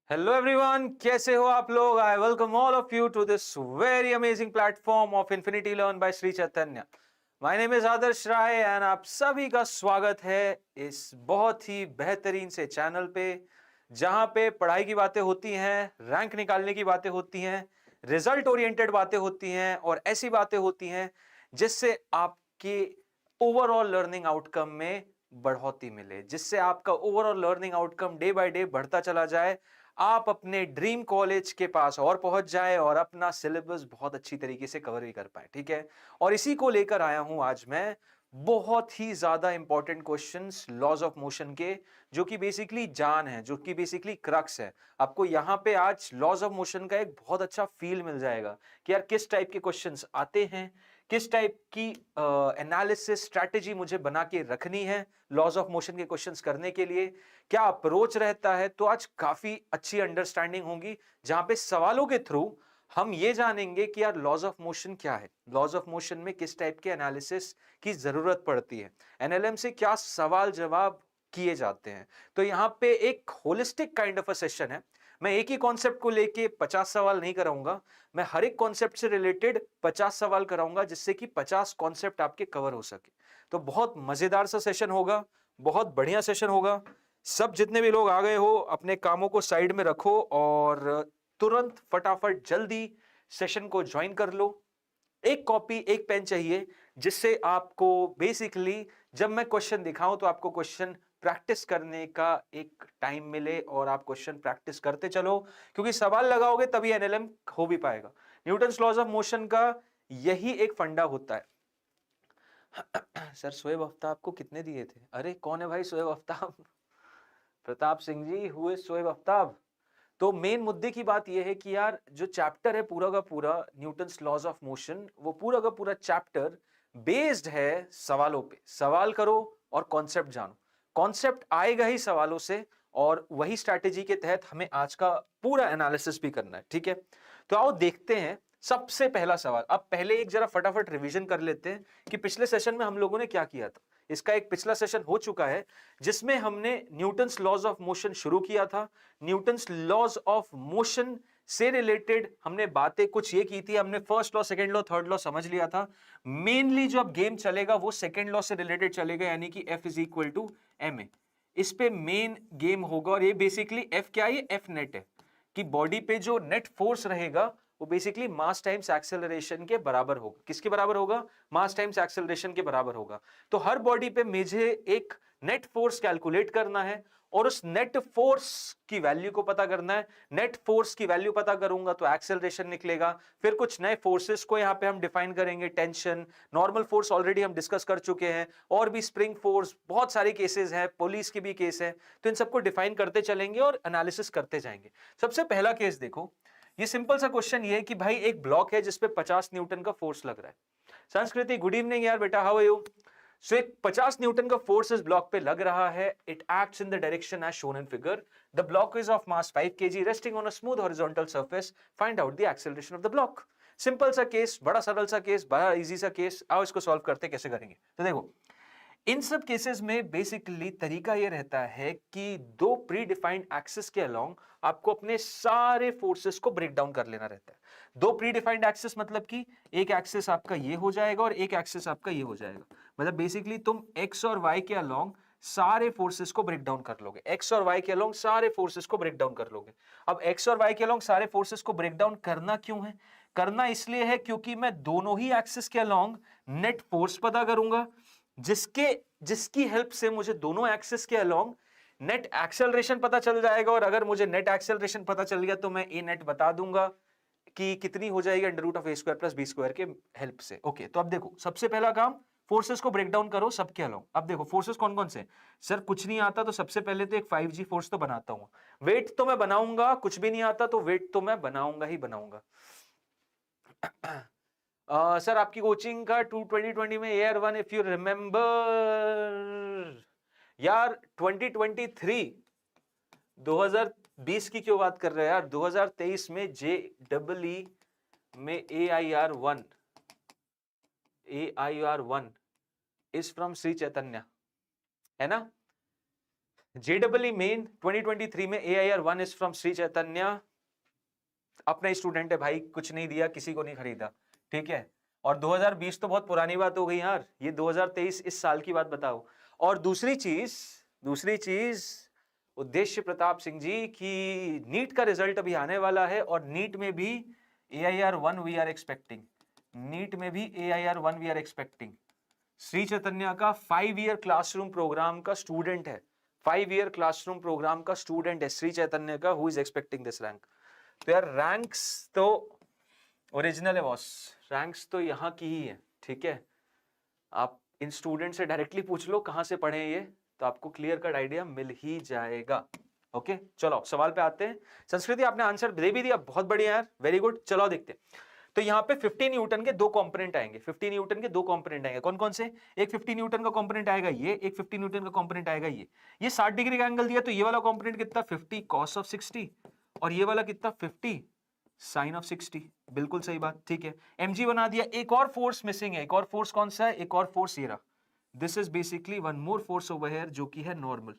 Hello everyone, कैसे हो आप लोग। I welcome all of you to this very amazing platform of Infinity Learn by Shri Chaitanya. My name is Adarsh Rai and आप सभी का स्वागत है इस बहुत ही बेहतरीन से चैनल पे, जहां पे पढ़ाई की बातें होती हैं, रैंक निकालने की बातें होती हैं, रिजल्ट ओरिएंटेड बातें होती हैं और ऐसी बातें होती हैं जिससे आपके ओवरऑल लर्निंग आउटकम में बढ़ोतरी मिले, जिससे आपका overall learning outcome day by day बढ़ता चला जाए, आप अपने ड्रीम कॉलेज के पास और पहुंच जाए और अपना सिलेबस बहुत अच्छी तरीके से कवर भी कर पाए। ठीक है, और इसी को लेकर आया हूं आज मैं बहुत ही ज्यादा important questions laws of motion के, जो कि बेसिकली जान है, जो कि बेसिकली क्रक्स है। आपको यहां पे आज लॉज ऑफ मोशन का एक बहुत अच्छा फील मिल जाएगा कि यार किस टाइप के क्वेश्चंस आते हैं, किस टाइप की एनालिसिस स्ट्रैटेजी मुझे बना के रखनी है लॉज ऑफ मोशन के क्वेश्चंस करने के लिए, क्या अप्रोच रहता है। तो आज काफी अच्छी अंडरस्टैंडिंग होगी, जहां पे सवालों के थ्रू हम ये जानेंगे कि यार लॉज ऑफ मोशन क्या है, लॉज ऑफ मोशन में किस टाइप के एनालिसिस की जरूरत पड़ती है, एनएलएम से क्या सवाल जवाब किए जाते हैं। तो यहां पे एक holistic kind of a session है। मैं एक ही कॉन्सेप्ट को लेके 50 सवाल नहीं कराऊंगा, मैं हर एक कॉन्सेप्ट से रिलेटेड 50 सवाल कराऊंगा, जिससे कि 50 कॉन्सेप्ट आपके कवर हो सके। तो बहुत मजेदार सा सेशन होगा, बहुत बढ़िया सेशन होगा। सब जितने भी लोग आ गए हो अपने कामों को साइड में रखो और तुरंत फटाफट जल्दी सेशन को ज्वाइन कर लो। एक कॉपी एक पेन चाहिए, जिससे आपको बेसिकली जब मैं क्वेश्चन दिखाऊं तो आपको क्वेश्चन प्रैक्टिस करने का एक टाइम मिले और आप क्वेश्चन प्रैक्टिस करते चलो, क्योंकि सवाल लगाओगे तभी एनएलएम हो भी पाएगा। न्यूटन्स लॉज ऑफ मोशन का यही एक फंडा होता है। सर शोएब आफ्ताब को कितने दिए थे? अरे कौन है भाई शोएब आफ्ताब? Pratap Singh ji, who is Shoaib Aftab? तो मेन मुद्दे की बात यह है कि यार जो चैप्टर है पूरा का पूरा न्यूटन्स लॉज ऑफ मोशन, वो पूरा का पूरा चैप्टर बेस्ड है सवालों पे। सवाल करो और कॉन्सेप्ट जानो, कॉन्सेप्ट आएगा ही सवालों से, और वही स्ट्रैटेजी के तहत हमें आज का पूरा एनालिसिस भी करना है। ठीक है, तो आओ देखते हैं सबसे पहला सवाल। अब पहले एक जरा फटाफट रिवीजन कर लेते हैं कि पिछले सेशन में हम लोगों ने क्या किया था। इसका एक पिछला सेशन हो चुका है जिसमें हमने न्यूटन्स लॉज ऑफ मोशन शुरू किया था। न्यूटन्स लॉज ऑफ मोशन से रिलेटेड हमने बातें कुछ ये की थी, हमने first law, second law, third law समझ लिया था। मेनली जो अब गेम चलेगा वो सेकंड लॉ से रिलेटेड चलेगा, यानी कि F is equal to m a. इस पे मेन गेम होगा, और ये बेसिकली F क्या है? ये F नेट है कि बॉडी पे जो नेट फोर्स रहेगा वो बेसिकली मास टाइम्स एक्सेलरेशन के बराबर होगा। किसके बराबर होगा? मास टाइम्स एक्सेलरेशन के बराबर होगा। तो हर बॉडी पे मुझे एक नेट फोर्स कैलकुलेट करना है और उस नेट फोर्स की वैल्यू को पता करना है। नेट फोर्स की वैल्यू पता करूंगा तो एक्सेलरेशन निकलेगा। फिर कुछ नए फोर्सेस को यहां पे हम डिफाइन करेंगे। टेंशन, नॉर्मल फोर्स ऑलरेडी हम डिस्कस कर चुके हैं, और भी स्प्रिंग फोर्स, बहुत सारे केसेस हैं, पुलिस की भी केस है। तो इन सबको डिफाइन करते चलेंगे और एनालिसिस करते जाएंगे। सबसे पहला केस देखो, ये सिंपल सा क्वेश्चन ये है कि भाई एक ब्लॉक है जिसपे 50 न्यूटन का फोर्स लग रहा है। संस्कृति, गुड इवनिंग यार बेटा, हाउ आर यू? सो एक 50 न्यूटन का फोर्स इस ब्लॉक पे लग रहा है। It acts in the direction as shown in figure. The block is of mass 5 kg resting on a smooth horizontal surface. Find out the acceleration of the block. Simple सा case, बड़ा सरल सा case, बड़ा easy सा case. आओ इसको solve करते, कैसे करेंगे तो देखो। इन सब केसेस में बेसिकली तरीका यह रहता है कि दो प्री डिफाइंड एक्सिस के अलोंग आपको अपने सारे फोर्सेस को ब्रेक डाउन कर लेना रहता है। दो प्री डिफाइंड एक्सिस मतलब कि एक एक्सिस आपका ये हो जाएगा और एक एक्सिस आपका ये हो जाएगा। मतलब बेसिकली तुम एक्स और वाई के अलोंग सारे फोर्सेस को ब्रेक डाउन कर लोगे। एक्स और वाई के अलोंग सारे फोर्सेस को ब्रेक डाउन कर लोगे। अब एक्स और वाई के अलोंग सारे फोर्सेस को ब्रेक डाउन करना क्यों है? करना इसलिए है क्योंकि मैं दोनों ही एक्सिस के अलोंग नेट फोर्स पता करूंगा, जिसकी हेल्प से मुझे दोनों एक्सिस के अलोंग नेट एक्सेलरेशन पता चल जाएगा। और अगर मुझे नेट एक्सेलरेशन पता चल गया तो मैं ए नेट बता दूंगा कि कितनी हो जाएगी, under root of a square plus b square के हेल्प से। ओके, तो अब देखो सबसे पहला काम, फोर्सेस को ब्रेक डाउन करो सबके अलोंग। अब देखो फोर्सेस कौन कौन से? सर कुछ नहीं आता तो सबसे पहले तो एक 5G फोर्स तो बनाता हूं। वेट तो मैं बनाऊंगा, कुछ भी नहीं आता तो वेट तो मैं बनाऊंगा ही बनाऊंगा। सर आपकी कोचिंग का 2020 में air one, if you remember. यार 2023, 2020 की क्यों बात कर रहे हैं यार? 2023 में JEE में AIR1 is from Shri Chaitanya, है ना? JEE मेन 2023 में AIR 1 is from Shri Chaitanya. अपना स्टूडेंट है भाई, कुछ नहीं दिया, किसी को नहीं खरीदा, ठीक है। और 2020 तो बहुत पुरानी बात हो गई यार, ये 2023 इस साल की बात बताओ। और दूसरी चीज उद्देश्य प्रताप सिंह जी की नीट का रिजल्ट अभी आने वाला है, और नीट में भी AIR 1 we are expecting, NEET में भी AIR 1 we are expecting. Shri Chaitanya का 5 ईयर क्लासरूम प्रोग्राम का स्टूडेंट है, 5 ईयर क्लासरूम प्रोग्राम का स्टूडेंट है श्री चैतन्य का, who is expecting this rank. तो यार रैंक्स तो ओरिजिनल है बॉस, रैंक्स तो यहाँ की ही है, ठीक है। आप इन स्टूडेंट से डायरेक्टली पूछ लो कहां से पढ़े ये, तो आपको क्लियर कट आइडिया मिल ही जाएगा। ओके चलो सवाल पे आते हैं। संस्कृति आपने आंसर दे भी दिया, बहुत बढ़िया यार, वेरी गुड। चलो देखते हैं। तो यहाँ पे 50 न्यूटन के दो कंपोनेंट आएंगे, 50 न्यूटन के दो कंपोनेंट आएंगे। कौन कौन से? एक 50 न्यूटन का कंपोनेंट आएगा ये, एक 50 न्यूटन का कंपोनेंट आएगा ये 60 डिग्री का एंगल दिया, तो ये वाला कंपोनेंट कितना 50 cos ऑफ 60, और ये वाला कितना 50 sin ऑफ 60। बिल्कुल सही बात, ठीक है। mg बना दिया। एक और फोर्स मिसिंग है, एक और फोर्स कौन सा है? एक और फोर्स ये रहा, this is basically one more force over here, जो कि है नॉर्मल,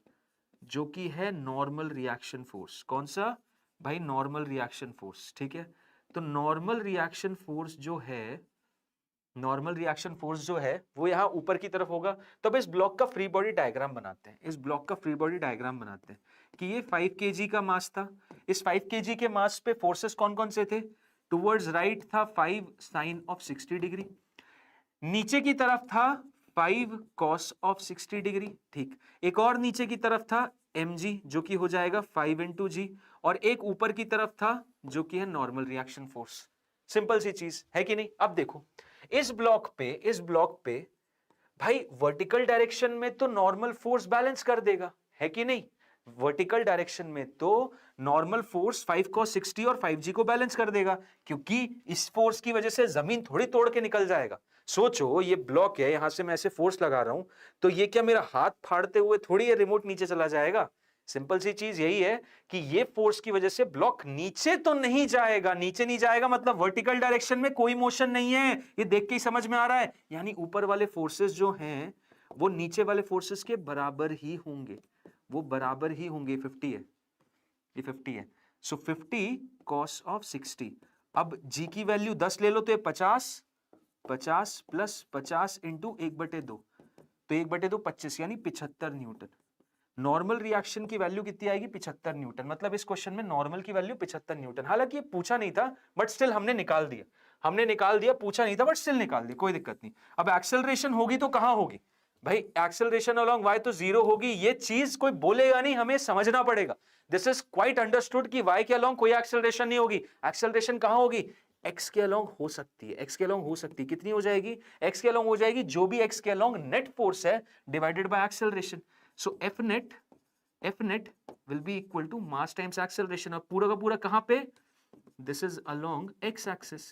जो कि है नॉर्मल रिएक्शन फोर्स। कौन सा भाई? नॉर्मल रिएक्शन फोर्स, ठीक है। तो नॉर्मल रिएक्शन फोर्स जो है, नॉर्मल रिएक्शन फोर्स जो है वो यहां ऊपर की तरफ होगा। तो अब इस ब्लॉक का फ्री बॉडी डायग्राम बनाते हैं, इस ब्लॉक का फ्री बॉडी डायग्राम बनाते हैं कि ये 5 kg का मास था, इस 5 kg के मास पे फोर्सेस कौन कौन से थे? टुवर्ड्स राइट था 5 sin ऑफ 60 डिग्री, नीचे की तरफ था 5 cos ऑफ 60 डिग्री, ठीक। एक और नीचे की तरफ था mg जो कि हो जाएगा 5 into g, और एक ऊपर की तरफ था जो कि है नॉर्मल रिएक्शन फोर्स। सिंपल सी चीज है कि नहीं? अब देखो इस ब्लॉक पे भाई वर्टिकल डायरेक्शन में तो नॉर्मल फोर्स बैलेंस कर देगा, है कि नहीं? वर्टिकल डायरेक्शन में तो नॉर्मल फोर्स 5 cos 60 और 5g को बैलेंस कर देगा, क्योंकि इस फोर्स की वजह से जमीन थोड़ी तोड़ के निकल जाएगा। सोचो ये ब्लॉक है, यहां से मैं ऐसे फोर्स लगा रहा हूं, तो ये क्या मेरा हाथ फाड़ते हुए थोड़ी ये रिमोट नीचे चला जाएगा? सिंपल सी चीज यही है कि ये फोर्स की वजह से ब्लॉक नीचे तो नहीं जाएगा, नीचे नहीं जाएगा मतलब वर्टिकल डायरेक्शन में कोई मोशन नहीं है, ये देख के ही समझ में आ रहा है। यानी ऊपर वाले फोर्सेस जो हैं वो नीचे वाले फोर्सेस के बराबर ही होंगे, वो बराबर ही होंगे। 50 है, ये 50 है, सो 50 cos ऑफ 60। अब g की वैल्यू 10 ले लो तो ये 50 प्लस 50 इंटू 1/2, तो 1/2 25, यानी 75 न्यूटन। नॉर्मल रिएक्शन की वैल्यू कितनी आएगी? 75 न्यूटन। मतलब इस क्वेश्चन में नॉर्मल की वैल्यू 75 न्यूटन। हालांकि ये पूछा नहीं था बट स्टिल हमने निकाल दिया, पूछा नहीं था बट स्टिल निकाल दिया, कोई दिक्कत नहीं। अब एक्सेलरेशन होगी तो कहां होगी भाई? एक्सेलरेशन अलोंग y तो 0 होगी, ये चीज कोई बोलेगा नहीं, हमें समझना पड़ेगा। दिस इज क्वाइट अंडरस्टूड कि y के अलोंग कोई एक्सेलरेशन नहीं होगी। एक्सेलरेशन कहां होगी? x के अलोंग हो सकती है, x के अलोंग हो सकती है। कितनी हो जाएगी? x के अलोंग हो जाएगी जो भी x के अलोंग नेट फोर्स है divided by acceleration. So F net will be equal to mass times acceleration। और पूरा का पूरा कहां पे? This is along x axis।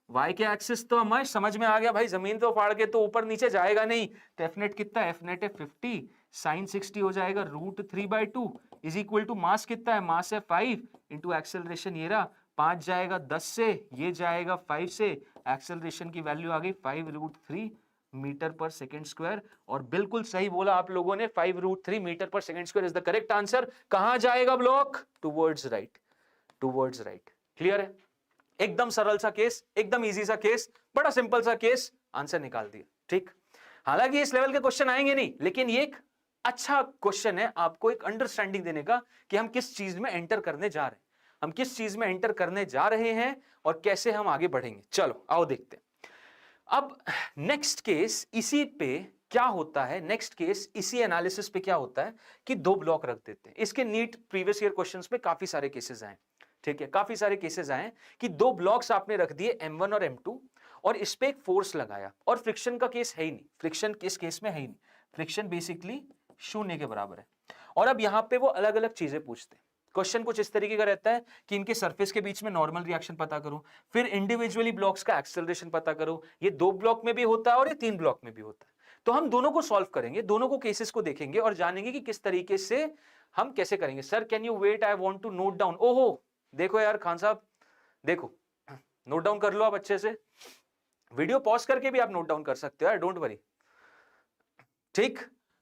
y के एक्सिस तो हमें समझ में आ गया भाई, जमीन तो फाड़ के तो ऊपर नीचे जाएगा नहीं। तो F net कितना है? F net है 50 sin 60 हो जाएगा √3/2 इज इक्वल टू मास कितना है? मास है 5 इंटू एक्सेलरेशन ये रहा 5 जाएगा 10 से, ये जाएगा 5 से, एक्सेलरेशन की वैल्यू आ गई 5√3 मीटर पर सेकेंड स्क्वायर। और बिल्कुल सही बोला आप लोगों ने, 5√3 मीटर पर second square is the correct answer. कहां जाएगा block? Towards right, towards right. Clear है? एकदम सरल सा केस, एकदम इजी सा केस, बड़ा सिंपल सा केस, आंसर निकाल दिया, ठीक। हालांकि इस लेवल के क्वेश्चन आएंगे नहीं, लेकिन ये एक अच्छा क्वेश्चन है आपको एक अंडरस्टैंडिंग देने का कि हम किस चीज में एंटर करने जा रहे हैं, हम किस चीज में एंटर करने जा रहे हैं और कैसे हम आगे बढ़ेंगे। चलो आओ देखते हैं। अब नेक्स्ट केस इसी पे क्या होता है, नेक्स्ट केस इसी एनालिसिस पे क्या होता है कि दो ब्लॉक रख देते हैं। इसके नीट प्रीवियस ईयर क्वेश्चंस में काफी सारे केसेस आए, ठीक है, काफी सारे केसेस आए कि दो ब्लॉक्स आपने रख दिए M1 और M2 और इस पे एक फोर्स लगाया, और फ्रिक्शन का केस है ही नहीं, फ्रिक्शन किस केस में है ही नहीं, फ्रिक्शन बेसिकली 0 के बराबर है। और अब यहां पे वो अलग अलग चीजें पूछते हैं। क्वेश्चन कुछ इस तरीके का रहता है कि इनके सरफेस के बीच में नॉर्मल रिएक्शन पता करो, फिर इंडिविजुअली ब्लॉक्स का एक्सेलरेशन पता करो। ये 2 ब्लॉक में भी होता है और ये 3 ब्लॉक में भी होता है। तो हम दोनों को सॉल्व करेंगे, दोनों को केसेस को देखेंगे और जानेंगे कि किस तरीके से हम कैसे करेंगे। Sir can you wait, I want to note down. ओहो देखो यार खान साहब, देखो नोट डाउन कर लो आप अच्छे से, वीडियो पॉज करके भी आप नोट डाउन कर सकते हो यार, डोंट वरी, ठीक।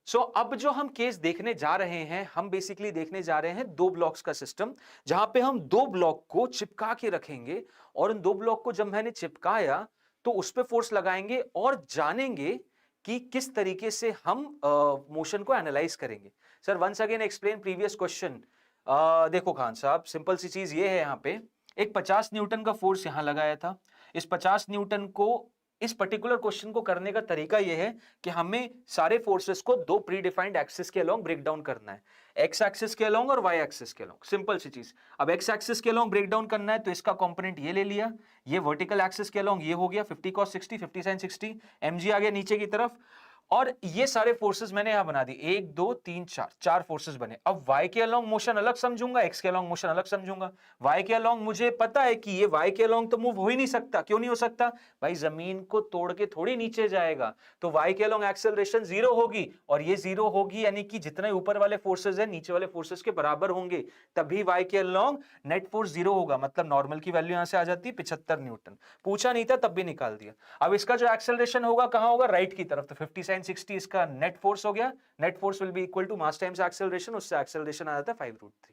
सो अब जो हम केस देखने जा रहे हैं, हम बेसिकली देखने जा रहे हैं दो ब्लॉक्स का सिस्टम, जहां पे हम दो ब्लॉक को चिपका के रखेंगे और उन दो ब्लॉक को जब मैंने चिपकाया तो उस पे फोर्स लगाएंगे और जानेंगे कि किस तरीके से हम मोशन को एनालाइज करेंगे। Sir once again explain previous question. देखो खान साहब, सिंपल सी चीज ये है, यहाँ पे एक 50 न्यूटन का फोर्स यहां लगाया था। इस 50 न्यूटन को, इस पर्टिकुलर क्वेश्चन को करने का तरीका यह है कि हमें सारे फोर्सेस को दो प्री डिफाइंड एक्सिस के अलोंग ब्रेक डाउन करना है, एक्स एक्सिस के अलोंग और वाई एक्सिस के अलोंग। सिंपल सी चीज। अब एक्स एक्सिस के अलोंग ब्रेक डाउन करना है तो इसका कंपोनेंट ये ले लिया, ये वर्टिकल एक्सिस के अलोंग ये हो गया 50 cos 60 50 sin 60, mg आ गया नीचे की तरफ, और ये सारे फोर्सेस मैंने यहां बना दिए, 1 2 3 4, चार फोर्सेस बने। अब y के अलोंग मोशन अलग समझूंगा, x के अलोंग मोशन अलग समझूंगा। y के अलोंग मुझे पता है कि ये y के अलोंग तो मूव हो ही नहीं सकता। क्यों नहीं हो सकता भाई? जमीन को तोड़ के थोड़ी नीचे जाएगा, तो y के अलोंग एक्सेलरेशन 0 होगी, और ये 0 होगी यानी कि जितने ऊपर वाले फोर्सेस है नीचे वाले फोर्सेस के बराबर होंगे, तभी y के अलोंग नेट फोर्स 0 होगा। मतलब नॉर्मल की वैल्यू यहां से आ जाती है 75 न्यूटन। पूछा नहीं था तब भी निकाल दिया। अब इसका जो एक्सेलरेशन होगा कहां होगा? राइट की तरफ, तो 50 sin 60 इसका नेट फोर्स हो गया। Net force will be equal to mass times acceleration, उससे एक्सेलरेशन आ जाता है 5√3।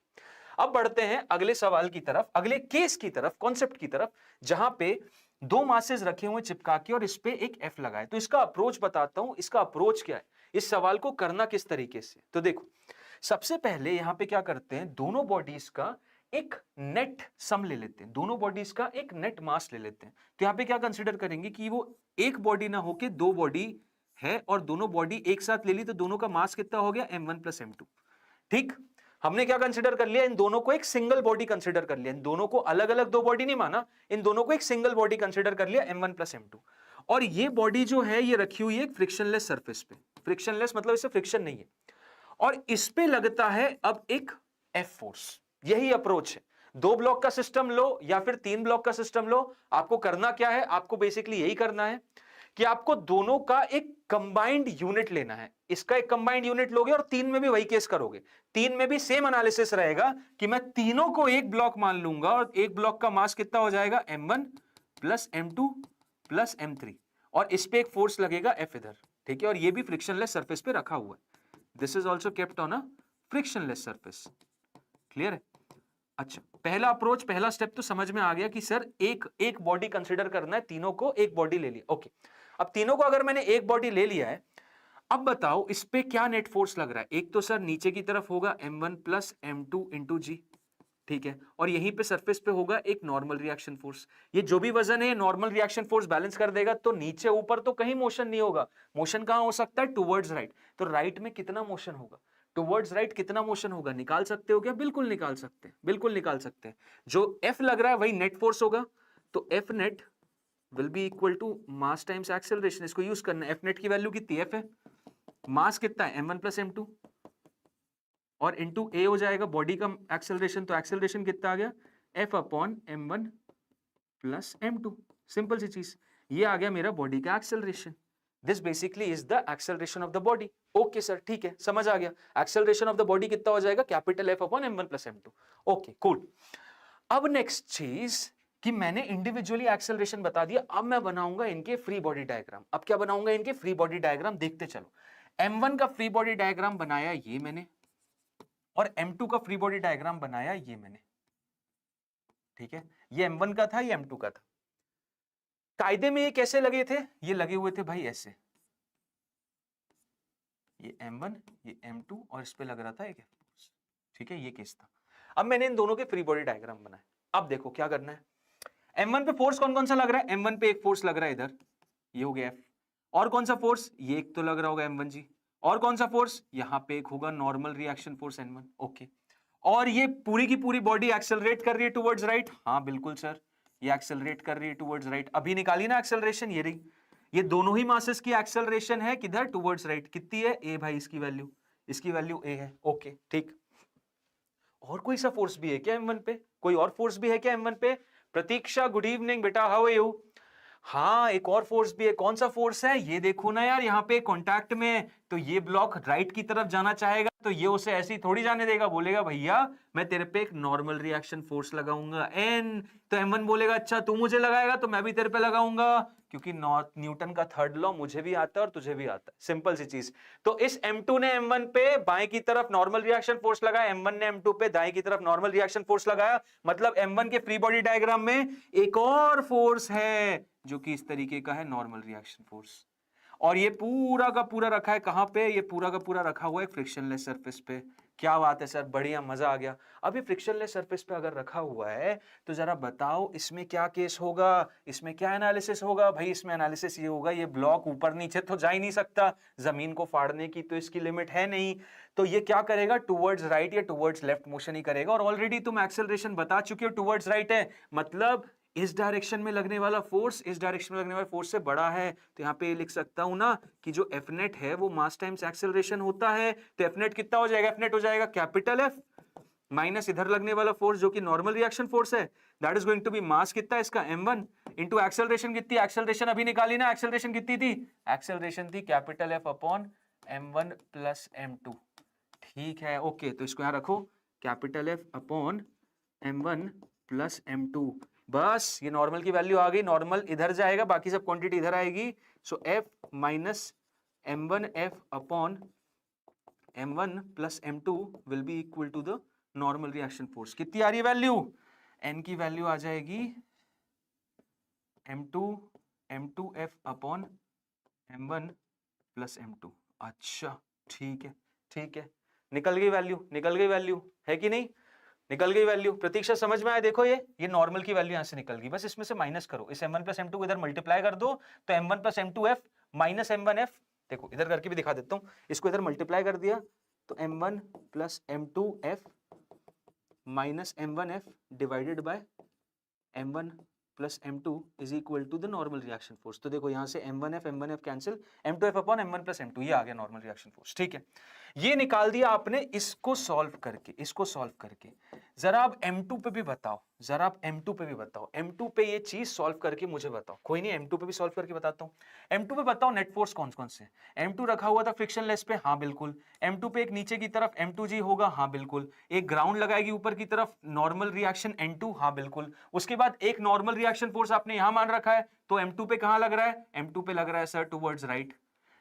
अब बढ़ते हैं अगले सवाल की तरफ, अगले केस की तरफ, कॉन्सेप्ट की तरफ, जहां पे दो मासेस रखे हुए चिपका के और इस पे एक एफ लगाए। तो इसका अप्रोच बताता हूं, इसका अप्रोच क्या है, इस सवाल को करना किस तरीके से। तो देखो, सबसे पहले यहां पे क्या करते हैं, दोनों बॉडीज का एक नेट सम ले लेते हैं, दोनों बॉडीज का एक नेट मास ले लेते हैं। तो यहां पे क्या कंसीडर करेंगे कि वो एक बॉडी ना होके दो बॉडी है, और दोनों बॉडी एक साथ ले ली, तो दोनों का मास कितना हो गया? m1 plus m2। ठीक, हमने क्या कंसीडर कर लिया? इन दोनों को एक सिंगल बॉडी कंसीडर कर लिया, इन दोनों को अलग अलग दो बॉडी नहीं माना, इन दोनों को एक सिंगल बॉडी कंसीडर कर लिया, m1 प्लस m2। और ये बॉडी जो है ये रखी हुई है एक फ्रिक्शनलेस सरफेस पे। फ्रिक्शनलेस मतलब इससे फ्रिक्शन नहीं है, और इस पे लगता है अब एक एफ फोर्स। यही अप्रोच है। दो ब्लॉक का सिस्टम लो या फिर तीन ब्लॉक का सिस्टम लो, आपको करना क्या है? आपको बेसिकली यही करना है कि आपको दोनों का एक कंबाइंड यूनिट लेना है। इसका एक कंबाइंड यूनिट लोगे और तीन में भी वही केस करोगे। तीन में भी सेम एनालिसिस रहेगा कि मैं तीनों को एक ब्लॉक मान लूंगा, और एक ब्लॉक का मास कितना हो जाएगा? m1 plus m2 plus m3, और इस पे एक फोर्स लगेगा F इधर। ठीक है, और ये भी फ्रिक्शनलेस सरफेस पे रखा हुआ है। This is also kept on a frictionless surface. Clear है? अच्छा, पहला अप्रोच, पहला स्टेप तो समझ में आ गया कि सर एक एक बॉडी कंसीडर करना है, तीनों को एक बॉडी ले लिया। ओके, अब तीनों को अगर मैंने एक बॉडी ले लिया है, अब बताओ इस पे क्या नेट फोर्स लग रहा है? एक तो सर नीचे की तरफ होगा m1 प्लस m2 इंटू जी, ठीक है, और यहीं पे सरफेस पे होगा एक नॉर्मल रिएक्शन फोर्स। ये जो भी वजन है नॉर्मल रिएक्शन फोर्स बैलेंस कर देगा, तो नीचे ऊपर तो कहीं मोशन नहीं होगा। मोशन कहां हो सकता है? Towards right. तो राइट में कितना मोशन होगा? टुवर्ड्स राइट कितना मोशन होगा? निकाल सकते हो क्या? बिल्कुल निकाल सकते हैं, बिल्कुल निकाल सकते हैं। जो एफ लग रहा है वही नेट फोर्स होगा, तो f net will be equal to mass times acceleration. इसको यूज करना है। एफ नेट की वैल्यू कितनी? एफ है, मास कितना है? m1 प्लस m2, और इंटू ए हो जाएगा बॉडी का एक्सेलरेशन, तो एक्सेलरेशन कितना आ गया? f upon m1 plus m2। Simple सी चीज, ये आ गया मेरा बॉडी का acceleration. This basically is the acceleration of the body. Okay sir, ठीक है, समझ आ गया। एक्सेलरेशन ऑफ द बॉडी कितना हो जाएगा? Capital F upon m1 plus m2। Okay cool. अब नेक्स्ट चीज कि मैंने इंडिविजुअली एक्सेलरेशन बता दिया, अब मैं बनाऊंगा इनके फ्री बॉडी डायग्राम। अब क्या बनाऊंगा? इनके फ्री बॉडी डायग्राम। देखते चलो, m1 का फ्री बॉडी डायग्राम बनाया ये मैंने, और m2 का फ्री बॉडी डायग्राम बनाया ये मैंने। ठीक है, ये m1 का था, ये m2 का था। कायदे में ये कैसे लगे थे? ये लगे हुए थे भाई ऐसे, ये m1 ये m2, और इस पे लग रहा था एक फोर्स। ठीक है, ये केस था। अब मैंने इन दोनों के फ्री बॉडी डायग्राम बनाए। अब देखो क्या करना है। m1 पे फोर्स कौन कौन सा लग रहा है? m1 पे एक फोर्स लग रहा है इधर, ये हो गया F। और कौन सा फोर्स? ये एक तो लग रहा होगा m1 जी। और कौन सा फोर्स? यहां पे एक होगा normal reaction force n1। Okay, और ये पूरी की पूरी बॉडी एक्सेलरेट कर रही है टुवर्ड्स राइट। हाँ बिल्कुल सर, ये एक्सेलरेट कर रही है टुवर्ड्स राइट। अभी निकाली ना एक्सेलरेशन, ये रही। ये दोनों ही मासेस की एक्सेलरेशन है किधर? Towards right. कितनी है? ए भाई, इसकी वैल्यू ए है। ओके ठीक। और कोई सा फोर्स भी है क्या m1 पे? कोई और फोर्स भी है क्या m1 पे? प्रतीक्षा, गुड इवनिंग बेटा, हाउ आर यू? हाँ, एक और फोर्स भी है। कौन सा फोर्स है ये देखो ना यार, यहाँ पे कांटेक्ट में है, तो ये ब्लॉक राइट की तरफ जाना चाहेगा, तो ये उसे ऐसे ही थोड़ी जाने देगा, बोलेगा भैया मैं तेरे पे एक नॉर्मल रिएक्शन फोर्स लगाऊंगा N। तो M1 बोलेगा अच्छा तू मुझे लगाएगा तो मैं भी तेरे पे लगाऊंगा, क्योंकि न्यूटन का थर्ड लॉ मुझे भी आता है और तुझे भी आता है, सिंपल सी चीज। तो इस M2 ने M1 पे बाएं की तरफ नॉर्मल रिएक्शन फोर्स लगाया, M1 ने M2 पे दाएं की तरफ नॉर्मल रिएक्शन फोर्स लगाया, मतलब M1 के फ्री बॉडी डायग्राम में एक और फोर्स है जो कि इस तरीके का है, नॉर्मल रिएक्शन फोर्स। और ये पूरा का पूरा रखा है कहां पे, ये पूरा का पूरा रखा हुआ है फ्रिक्शनलेस सरफेस पे। क्या बात है सर, बढ़िया, मजा आ गया। अब ये फ्रिक्शनलेस सरफेस पे अगर रखा हुआ है तो जरा बताओ इसमें क्या केस होगा, इसमें क्या एनालिसिस होगा? भाई इसमें एनालिसिस ये होगा, ये ब्लॉक ऊपर नीचे तो जा ही नहीं सकता, जमीन को फाड़ने की तो इसकी लिमिट है नहीं, तो ये क्या करेगा, टुवर्ड्स राइट या टुवर्ड्स लेफ्ट मोशन ही करेगा। और ऑलरेडी तुम एक्सेलरेशन बता चुके हो टुवर्ड्स राइट है, मतलब इस डायरेक्शन में लगने वाला फोर्स इस डायरेक्शन में लगने वाले फोर्स से बड़ा है। तो यहाँ पे लिख सकता हूं ना कि जो एफ नेट है वो मास टाइम्स एक्सेलरेशन होता है। तो एफ नेट कितना हो जाएगा, एफ नेट हो जाएगा कैपिटल एफ माइनस इधर लगने वाला फोर्स जो कि नॉर्मल रिएक्शन फोर्स है, that is going to be mass कितना है इसका m1 इंटू एक्सेलरेशन कितनी, एक्सेलरेशन अभी निकाली ना, एक्सेलरेशन कितनी थी, एक्सेलरेशन थी capital F upon m1 plus m2। ठीक है, ओके, तो इसको यहां रखो, capital F upon m1 plus m2। बस ये नॉर्मल की वैल्यू आ गई, नॉर्मल इधर जाएगा, बाकी सब क्वांटिटी इधर आएगी। So f minus m1 f upon m1 plus m2 will be equal to the normal reaction force. कितनी आ रही है वैल्यू, n की वैल्यू आ जाएगी m2 f upon m1 plus m2। अच्छा ठीक है, ठीक है, निकल गई वैल्यू, निकल गई वैल्यू, है कि नहीं, निकल गई वैल्यू। प्रतीक्षा समझ में आया, देखो ये नॉर्मल की वैल्यू यहां से निकल गई, बस इसमें से माइनस करो, इस m1 प्लस m2 को इधर मल्टीप्लाई कर दो, तो m1 plus m2f minus m1f, देखो इधर करके भी दिखा देता हूं, इसको इधर मल्टीप्लाई कर दिया तो m1 plus m2f minus m1f divided by m1 plus m2 is equal to the normal reaction force. तो देखो यहां से m1f cancel, m2f upon m1 plus m2, ये आ गया नॉर्मल रिएक्शन फोर्स। ठीक है, ये निकाल दिया आपने, इसको सॉल्व करके, इसको सॉल्व करके जरा आप m2 पे भी बताओ, जरा आप m2 पे भी बताओ, m2 पे ये चीज सॉल्व करके मुझे बताओ। कोई नहीं, m2 पे भी सॉल्व करके बताता हूं। m2 पे बताओ नेट फोर्स कौन कौन से, m2 रखा हुआ था फ्रिक्शनलेस पे, हाँ बिल्कुल। m2 पे एक नीचे की तरफ m2g होगा, हाँ बिल्कुल। एक ग्राउंड लगाएगी ऊपर की तरफ, नॉर्मल रिएक्शन n2, हाँ बिल्कुल। उसके बाद एक नॉर्मल रिएक्शन फोर्स आपने यहां मान रखा है, तो m2 पे कहां लग रहा है, m2 पे लग रहा है सर टुवर्ड्स राइट।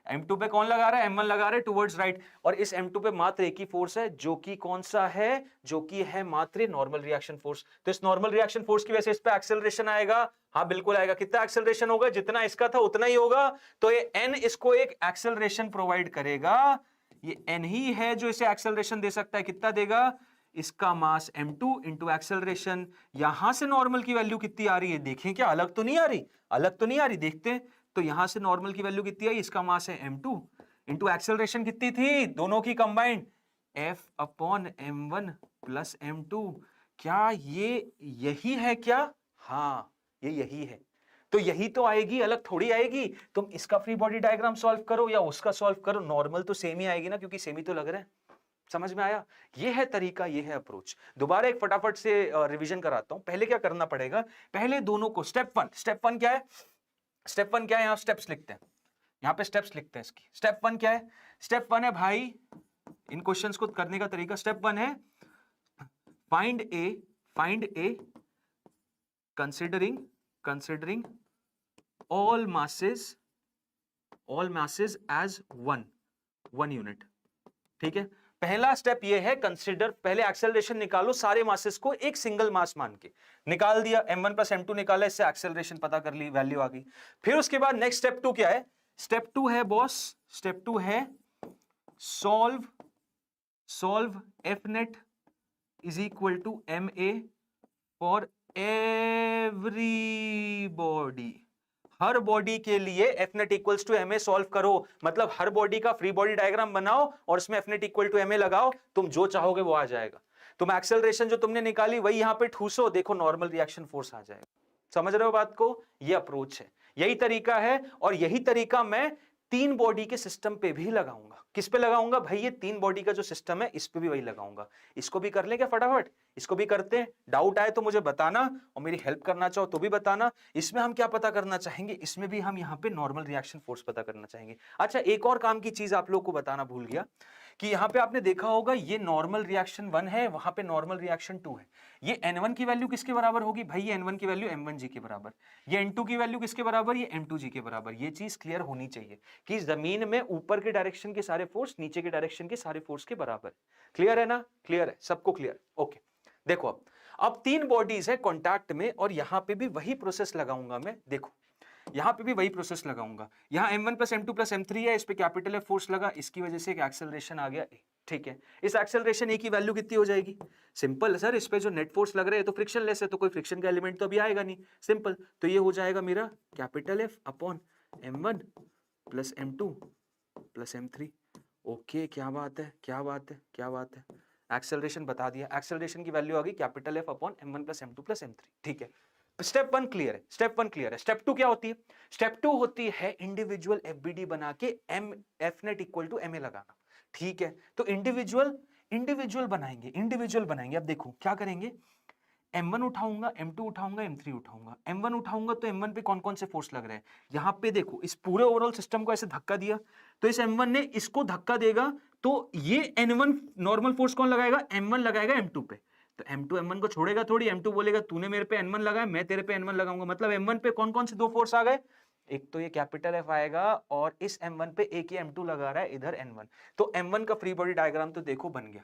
M2 पे कौन लगा रहा है, M1 लगा रहा है टुवर्ड्स राइट। और इस M2 पे मात्र एक ही फोर्स है जो कि कौन सा है, जो कि है मात्र नॉर्मल रिएक्शन फोर्स। तो इस नॉर्मल रिएक्शन फोर्स की वजह से इस पे एक्सेलरेशन आएगा, हाँ बिल्कुल आएगा। कितना एक्सेलरेशन होगा, जितना इसका था उतना ही होगा। तो ये N इसको एक एक्सेलरेशन प्रोवाइड करेगा, ये N ही है जो इसे एक्सेलरेशन दे सकता है। कितना देगा, इसका मास m2 इंटू एक्सेलरेशन। यहां से नॉर्मल की वैल्यू कितनी आ रही है, देखें क्या अलग तो नहीं आ रही, अलग तो नहीं आ रही, देखते हैं। तो यहां से नॉर्मल की वैल्यू कितनी आई, इसका मास है m2 इंटू एक्सेलरेशन कितनी थी, दोनों की combined f upon m1 plus m2। क्या ये यही है क्या, हाँ ये यही है। तो यही तो आएगी, अलग थोड़ी आएगी। तुम इसका फ्री बॉडी डायग्राम सॉल्व करो या उसका सॉल्व करो, नॉर्मल तो सेम ही आएगी ना, क्योंकि सेम ही तो लग रहा है। समझ में आया, ये है तरीका, ये है अप्रोच। दोबारा एक फटाफट से रिवीजन कराता हूं। पहले क्या करना पड़ेगा, पहले दोनों को स्टेप वन क्या है, स्टेप वन क्या है, यहां स्टेप्स लिखते हैं, यहां पे स्टेप्स लिखते हैं इसकी। स्टेप वन क्या है, स्टेप वन है भाई, इन क्वेश्चंस को करने का तरीका, स्टेप वन है find a considering all masses as one unit. ठीक है, पहला स्टेप ये है, कंसीडर, पहले एक्सेलरेशन निकालो सारे मासेस को एक सिंगल मास मान के। निकाल दिया, m1 प्लस m2 निकाला, इससे एक्सेलरेशन पता कर ली, वैल्यू आ गई। फिर उसके बाद नेक्स्ट स्टेप टू क्या है, स्टेप टू है बॉस, स्टेप टू है solve f net is equal to ma for every body. हर बॉडी के लिए f net equals to ma solve करो, मतलब हर बॉडी का फ्री बॉडी डायग्राम बनाओ और उसमें f net equal to ma लगाओ, तुम जो चाहोगे वो आ जाएगा। तुम एक्सेलरेशन जो तुमने निकाली वही यहां पे ठूसो, देखो नॉर्मल रिएक्शन फोर्स आ जाएगा। समझ रहे हो बात को, ये अप्रोच है, यही तरीका है। और यही तरीका मैं 3 बॉडी के सिस्टम पे भी लगाऊंगा। किस पे लगाऊंगा भाई? ये तीन बॉडी का जो सिस्टम है इस पे भी वही लगाऊंगा। इसको भी कर लें क्या फटाफट? इसको भी करते हैं। डाउट आए तो मुझे बताना और मेरी हेल्प करना चाहो तो भी बताना। इसमें हम क्या पता करना चाहेंगे? इसमें भी हम यहाँ पे नॉर्मल रिएक्शन फोर्स पता करना चाहेंगे। अच्छा, एक और काम की चीज आप लोग को बताना भूल गया कि यहाँ पे आपने देखा होगा ये नॉर्मल रिएक्शन 1 है, वहां पे नॉर्मल रिएक्शन 2 है। ये N1 की वैल्यू किसके बराबर होगी भाई? ये N1 की वैल्यू M1G के बराबर। ये N2 की वैल्यू किसके बराबर? ये M2G के बराबर। ये चीज क्लियर होनी चाहिए कि जमीन में ऊपर के डायरेक्शन के सारे फोर्स नीचे के डायरेक्शन के सारे फोर्स के बराबर। क्लियर है ना? क्लियर है सबको? Clear, okay. देखो अब तीन बॉडीज है कांटेक्ट में और यहां पे भी वही प्रोसेस लगाऊंगा मैं। देखो यहां पे भी वही प्रोसेस लगाऊंगा। यहां M1 plus M2 plus M3 है, इस पे कैपिटल F फोर्स लगा, इसकी वजह से एक एक्सेलरेशन आ गया A। ठीक है, इस एक्सेलरेशन A की वैल्यू कितनी हो जाएगी? सिंपल सर, इस पे जो नेट फोर्स लग रहा है तो फ्रिक्शन लेस है, तो कोई फ्रिक्शन का एलिमेंट तो अभी आएगा नहीं। सिंपल, तो ये हो जाएगा मेरा capital F upon M1 plus M2 plus M3। Okay, क्या बात है, क्या बात है, क्या बात है। एक्सेलरेशन बता दिया, एक्सेलरेशन की वैल्यू आ गई capital F upon M1 plus M2 plus M3। ठीक है, स्टेप 1 क्लियर है, स्टेप 1 क्लियर है। स्टेप 2 क्या होती है? स्टेप 2 होती है इंडिविजुअल एफबीडी बना के f net equal to m a लगाना। ठीक है, तो इंडिविजुअल बनाएंगे। अब देखो क्या करेंगे, M1 उठाऊंगा, M2 उठाऊंगा, M3 उठाऊंगा। M1 उठाऊंगा तो M1 पे कौन कौन से फोर्स लग रहे हैं? यहां पे देखो, इस पूरे ओवरऑल सिस्टम को ऐसे धक्का दिया तो इस M1 ने इसको धक्का देगा, तो ये N1 नॉर्मल फोर्स कौन लगाएगा? M1 लगाएगा M2 पे। तो M2 M1 को छोड़ेगा थोड़ी, M2 बोलेगा तूने मेरे पे N1 लगाया, मैं तेरे पे N1 लगाऊंगा। मतलब M1 पे कौन कौन से दो फोर्स आ गए? एक तो ये कैपिटल F आएगा और इस M1 पे एक ही M2 लगा रहा है इधर N1। तो M1 का फ्री बॉडी डायग्राम तो देखो बन गया।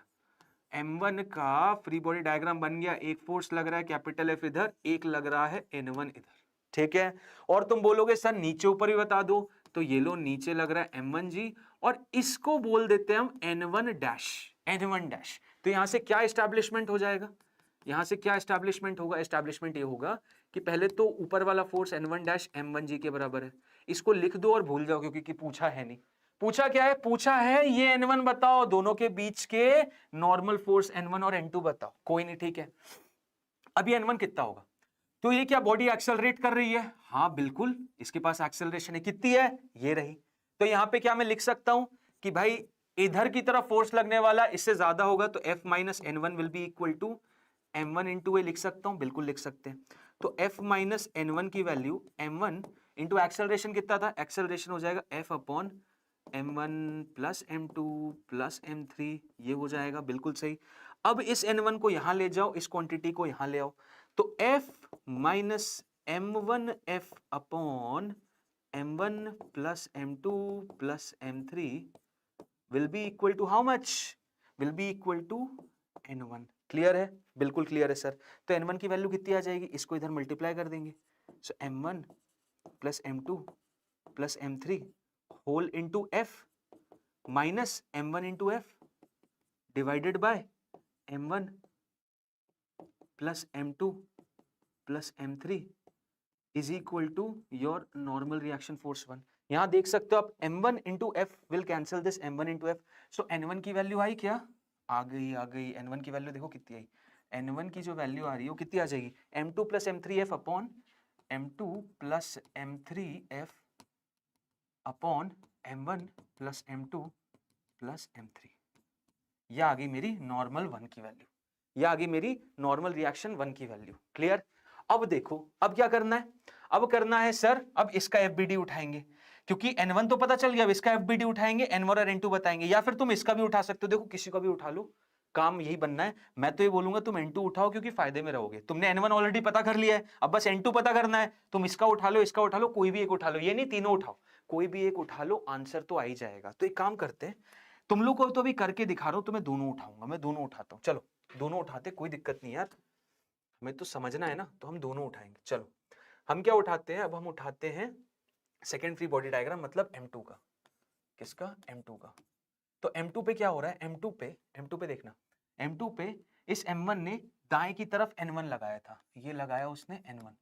M1 का फ्री बॉडी डायग्राम बन गया। एक फोर्स लग रहा है कैपिटल F इधर, एक लग रहा है N1 इधर। ठीक है, और तुम बोलोगे सर नीचे ऊपर भी बता दो, तो ये लो नीचे लग रहा है M1G और इसको बोल देते हैं हम N1 डैश, N1 डैश। तो यहां से क्या एस्टैब्लिशमेंट हो जाएगा? यहां से क्या एस्टैब्लिशमेंट होगा? एस्टैब्लिशमेंट ये होगा कि पहले तो ऊपर वाला फोर्स N1 डैश M1G के बराबर है। इसको लिख दो और भूल जाओ, क्योंकि पूछा है नहीं। पूछा क्या है? पूछा है ये N1 बताओ, दोनों के बीच के नॉर्मल फोर्स N1 और N2 बताओ। कोई नहीं, ठीक है। अब ये N1 कितना होगा? तो ये क्या बॉडी एक्सेलरेट कर रही है? हाँ बिल्कुल, इसके पास एक्सेलरेशन है। कितनी है? ये रही। तो यहां पे क्या मैं लिख सकता हूं कि भाई इधर की तरफ फोर्स लगने वाला इससे ज्यादा होगा, तो F minus N1 will be equal to M1 into a. लिख सकता हूं? बिल्कुल लिख सकते हैं। तो F माइनस N1 की वैल्यू M1 इंटू एक्सेलरेशन कितना था? एक्सेलरेशन हो जाएगा F upon M1 plus M2 plus M3। ये हो जाएगा बिल्कुल सही। अब इस N1 को यहां ले जाओ, इस क्वांटिटी को यहां ले आओ, तो F minus M1 F upon M1 plus M2 plus M3 will be equal to how much? Will be equal to N1। Clear है? बिल्कुल क्लियर है सर। तो N1 की वैल्यू कितनी आ जाएगी? इसको इधर मल्टीप्लाई कर देंगे। So M1 plus M2 plus M3 whole into F minus M1 into F divided by M1 plus M2 plus M3 is equal to your normal reaction force 1। यहां देख सकते हो आप M1 into F will cancel this M1 into F। So N1 की value आई क्या? आ गई, आ गई। N1 की वैल्यू देखो कितनी आई। N1 की जो वैल्यू आ रही है वो कितनी आ जाएगी? M2 plus M3F upon M2 plus M3F upon M1 plus M2 plus M3। यह आ गई मेरी नॉर्मल 1 की वैल्यू, यह आ गई मेरी नॉर्मल रिएक्शन 1 की वैल्यू। क्लियर? अब देखो अब क्या करना है? अब करना है सर, अब इसका एफबीडी उठाएंगे, क्योंकि N1 तो पता चल गया। अब इसका एफबीडी उठाएंगे, N1 और N2 बताएंगे, या फिर तुम इसका भी उठा सकते हो। देखो किसी का भी उठा लो, काम यही बनना है। मैं तो ये बोलूंगा तुम N2 उठाओ, क्योंकि फायदे में रहोगे। तुमने N1 ऑलरेडी पता कर लिया है, अब बस N2 पता करना है। तुम इसका उठा लो, इसका उठा लो, कोई भी एक उठा लो। ये नहीं तीनों उठाओ, कोई भी एक उठा लो, आंसर तो आ ही जाएगा। तो एक काम करते हैं, तुम लोग को तो अभी करके दिखा रहा हूं, तो मैं दोनों उठाऊंगा, मैं दोनों उठाता हूं। चलो दोनों उठाते, कोई दिक्कत नहीं यार, हमें तो समझना है ना, तो हम दोनों उठाएंगे। चलो हम क्या उठाते हैं? अब हम उठाते हैं सेकेंड फ्री बॉडी डायग्राम, मतलब M2 का। किसका? M2 का। तो M2 पे क्या हो रहा है? M2 पे देखना, M2 पे इस M1 ने दाएं की तरफ N1 लगाया था, ये लगाया उसने N1,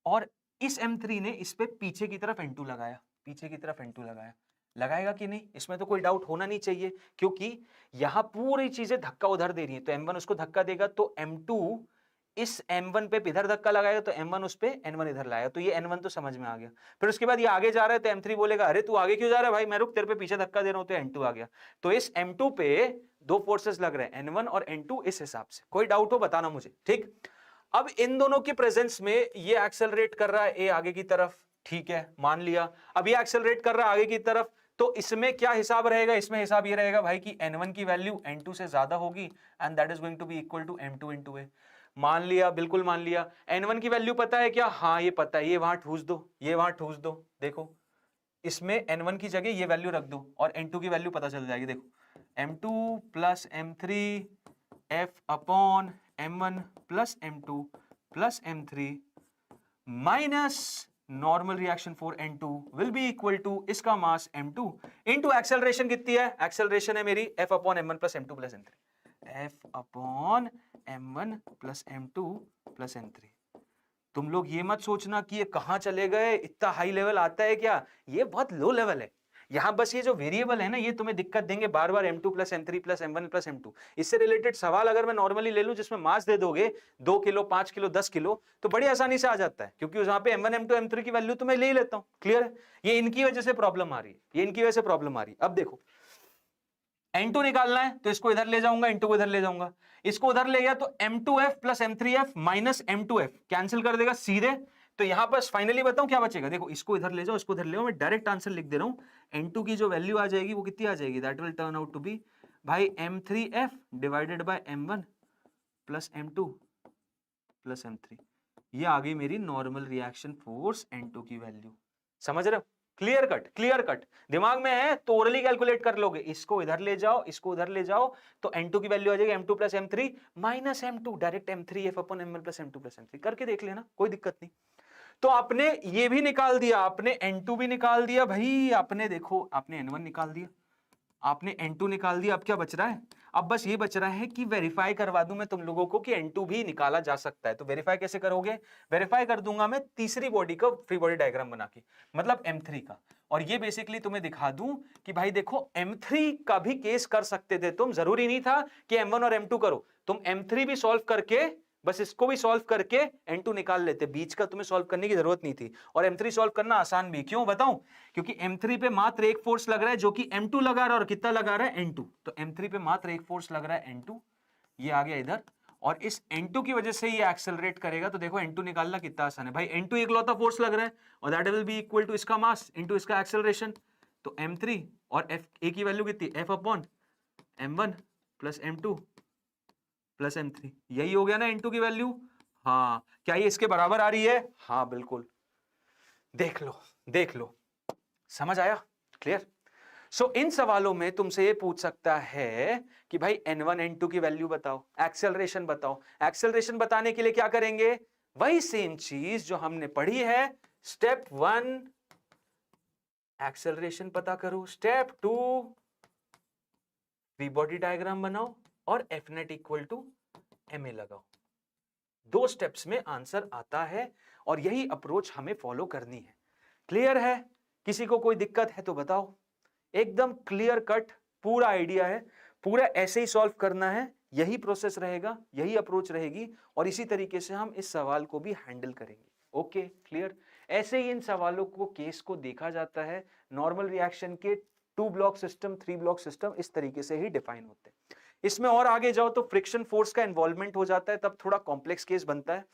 और इस M3 ने इस पे पीछे की तरफ N2 लगाया, पीछे की तरफ N2 लगाया। लगाएगा कि नहीं? इसमें तो कोई डाउट होना नहीं चाहिए, क्योंकि यहां पूरी चीजें धक्का उधर दे रही है। तो M1 उसको धक्का देगा, तो M2 इस M1 पे इधर धक्का लगाएगा तो M1 उस पे N1 इधर लाएगा, तो ये N1 तो समझ में आ गया। फिर उसके बाद ये आगे जा रहा है तो M3 बोलेगा अरे तू आगे क्यों जा रहा है भाई, मैं रुक, तेरे पे पीछे धक्का दे रहा हूं, तो N2 आ गया। तो इस M2 पे दो फोर्सेस लग रहे हैं, N1 और N2, इस हिसाब से। कोई डाउट हो बताना मुझे, ठीक। अब इन दोनों की प्रेजेंस में ये एक्सेलरेट कर रहा है ए आगे की तरफ, ठीक है, मान लिया। अब ये एक्सेलरेट कर रहा है आगे की तरफ, तो इसमें क्या हिसाब रहेगा, इसमें हिसाब ये रहेगा भाई कि N1 की वैल्यू N2 से ज्यादा होगी and that is going to be equal to M2 into a. मान लिया, बिल्कुल मान लिया। N1 की वैल्यू पता है क्या, हाँ ये पता है, ये वहां ठूस दो, ये वहां ठूस दो, देखो इसमें N1 की जगह ये वैल्यू रख दो और N2 की वैल्यू पता चल जाएगी। देखो M2 plus M3 F upon M1 plus M2 plus M3 minus normal reaction for N2 will be equal to इसका मास M2 इनटू एक्सेलरेशन कितनी है, एक्सेलरेशन है मेरी F upon M1 plus M2 plus M3, F upon M1 plus M2 plus M3। तुम लोग ये मत सोचना कि ये कहां चले गए, इतना हाई लेवल आता है क्या, ये बहुत लो लेवल है। यहां बस ये जो वेरिएबल है ना, ये तुम्हें दिक्कत देंगे बार बार, M2 plus M3 plus M1 plus M2। इससे रिलेटेड सवाल अगर मैं नॉर्मली ले लूं जिसमें मास दे दोगे 2 किलो 5 किलो 10 किलो, तो बड़ी आसानी से आ जाता है, क्योंकि वहां पे M1 M2 M3 की वैल्यू तो मैं ले ही लेता हूं। क्लियर है, ये इनकी वजह से प्रॉब्लम आ रही है, ये इनकी वजह से प्रॉब्लम आ रही है। अब देखो N2 निकालना है तो इसको इधर ले जाऊंगा, N2 को इधर ले जाऊंगा, इसको उधर ले गया तो M2F plus M3F minus M2F cancel कर देगा सीधे। तो यहां पर फाइनली बताऊं क्या बचेगा, देखो इसको इधर ले जाओ, इसको इधर ले जाओ, मैं डायरेक्ट आंसर लिख दे रहा हूं। N2 की जो वैल्यू आ जाएगी वो कितनी आ जाएगी, that will turn out to be भाई M3F divided by M1 plus M2 plus M3। ये आ गई मेरी नॉर्मल रिएक्शन फोर्स N2 की वैल्यू। समझ रहे हो, क्लियर कट, क्लियर कट, दिमाग में है तो ओरली कैलकुलेट कर लोगे। इसको इधर ले जाओ, इसको उधर ले जाओ, तो N2 की वैल्यू आ जाएगी M2 plus M3 minus M2, direct M3F upon M1 plus M2 plus M3 करके देख लेना, कोई दिक्कत नहीं। तो आपने ये भी निकाल दिया, आपने N2 भी निकाल दिया भाई, आपने देखो आपने N1 निकाल दिया, आपने N2 निकाल दिया। अब क्या बच रहा है, अब बस ये बच रहा है कि वेरीफाई करवा दूं मैं तुम लोगों को कि N2 भी निकाला जा सकता है। तो वेरीफाई कैसे करोगे, वेरीफाई कर दूंगा मैं तीसरी बॉडी का फ्री बॉडी डायग्राम बना के, मतलब M3 का। और ये बेसिकली तुम्हें दिखा दूं कि भाई देखो M3 का भी केस कर सकते थे तुम, जरूरी नहीं था कि M1 और M2 करो, तुम M3 भी सॉल्व करके बस इसको भी सॉल्व करके N2 निकाल लेते, बीच का तुम्हें सॉल्व करने की जरूरत नहीं थी। और M3 सॉल्व करना आसान भी, क्यों बताऊं, क्योंकि M3 पे मात्र एक फोर्स लग रहा है जो कि M2 लगा रहा है, और कितना लगा रहा है N2। तो M3 पे मात्र एक फोर्स लग रहा है N2, ये आ गया इधर, और इस N2 की वजह से ये एक्सेलरेट करेगा। तो देखो N2 निकालना कितना आसान है भाई, N2 इकलौता फोर्स लग रहा है और that will be equal to इसका मास इनटू इसका एक्सेलरेशन। तो M3 और F A की वैल्यू कितनी, F upon M1 plus M2 plus M3, यही हो गया ना N2 की वैल्यू। हाँ, क्या ये इसके बराबर आ रही है, हाँ बिल्कुल, देख लो देख लो, समझ आया, क्लियर। सो इन सवालों में तुमसे ये पूछ सकता है कि भाई N1 N2 की वैल्यू बताओ, एक्सेलरेशन बताओ। एक्सेलरेशन बताने के लिए क्या करेंगे, वही सेम चीज जो हमने पढ़ी है। स्टेप 1 एक्सेलरेशन पता करो, स्टेप 2 फ्री बॉडी डायग्राम बनाओ और F net equal to MA लगाओ। 2 स्टेप्स में आंसर आता है और यही अप्रोच हमें फॉलो करनी है। क्लियर है, किसी को कोई दिक्कत है तो बताओ। एकदम क्लियर कट पूरा आइडिया है, पूरा ऐसे ही सॉल्व करना है, यही प्रोसेस रहेगा, यही अप्रोच रहेगी, और इसी तरीके से हम इस सवाल को भी हैंडल करेंगे। ओके क्लियर, ऐसे ही इन सवालों को केस को देखा जाता है। नॉर्मल रिएक्शन के 2 ब्लॉक सिस्टम 3 ब्लॉक सिस्टम इस तरीके से ही डिफाइन होते हैं। इसमें और आगे जाओ तो फ्रिक्शन फोर्स का इन्वॉल्वमेंट हो जाता है, तब थोड़ा कॉम्प्लेक्स केस बनता है।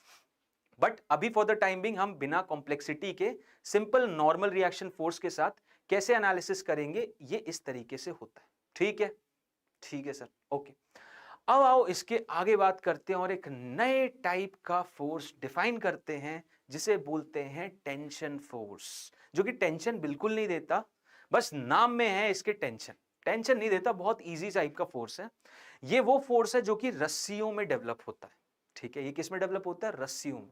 बट अभी फॉर द टाइम बिंग हम बिना कॉम्प्लेक्सिटी के सिंपल नॉर्मल रिएक्शन फोर्स के साथ कैसे एनालिसिस करेंगे, ये इस तरीके से होता है। ठीक है, ठीक है सर, ओके। अब आओ इसके आगे बात करते हैं और एक नए टाइप का फोर्स डिफाइन करते हैं जिसे बोलते हैं टेंशन फोर्स, जो कि टेंशन बिल्कुल नहीं देता, बस नाम में है इसके टेंशन। टेंशन नहीं देता, बहुत इजी टाइप का फोर्स है। ये वो फोर्स है जो कि रस्सियों में डेवलप होता है। ठीक है, ये किस में डेवलप होता है, रस्सियों में,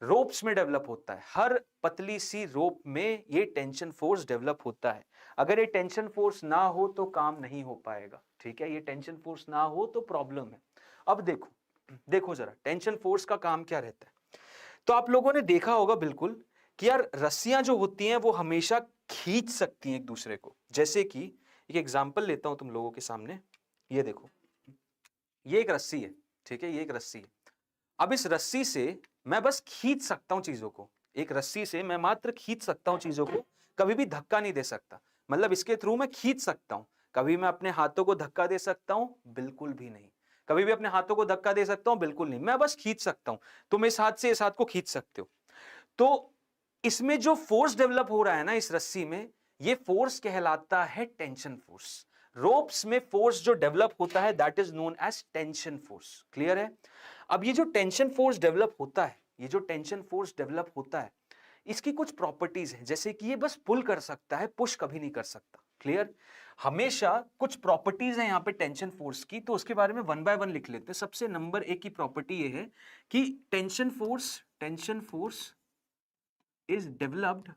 रोप्स में डेवलप होता है। हर पतली सी रोप में ये टेंशन फोर्स डेवलप होता है। अगर ये टेंशन फोर्स ना हो तो काम नहीं हो पाएगा। ठीक है, ये टेंशन फोर्स ना हो तो प्रॉब्लम है। अब देखो देखो जरा टेंशन फोर्स का काम क्या रहता है। तो आप लोगों ने देखा होगा बिल्कुल कि यार रस्सियां जो होती हैं वो हमेशा खींच सकती हैं एक दूसरे को। जैसे कि एक एग्जांपल लेता हूं तुम लोगों के सामने, ये देखो, ये एक रस्सी है। ठीक है, ये एक रस्सी है। अब इस रस्सी से मैं बस खींच सकता हूं चीजों को, एक रस्सी से मैं मात्र खींच सकता हूं चीजों को, कभी भी धक्का नहीं दे सकता। मतलब इसके थ्रू मैं खींच सकता हूं। कभी मैं अपने हाथों को धक्का दे सकता हूं? बिल्कुल भी नहीं। कभी भी अपने हाथों को धक्का दे सकता हूं? बिल्कुल नहीं। मैं बस खींच सकता हूं। तुम इस हाथ से इस हाथ को खींच सकते हो। तो इसमें जो फोर्स डेवलप हो रहा है ना इस रस्सी में, ये फोर्स कहलाता है टेंशन फोर्स। रोप्स में फोर्स जो डेवलप होता है that is known as tension force. Clear है? अब ये जो टेंशन फोर्स डेवलप होता है, ये जो टेंशन फोर्स डेवलप होता है, इसकी कुछ प्रॉपर्टीज हैं, जैसे कि ये बस पुल कर सकता है, पुश कभी नहीं कर सकता। क्लियर? हमेशा कुछ प्रॉपर्टीज हैं यहां पे टेंशन फोर्स की, तो उसके बारे में वन बाय वन लिख लेते हैं। सबसे नंबर एक की प्रॉपर्टी ये है कि tension force is developed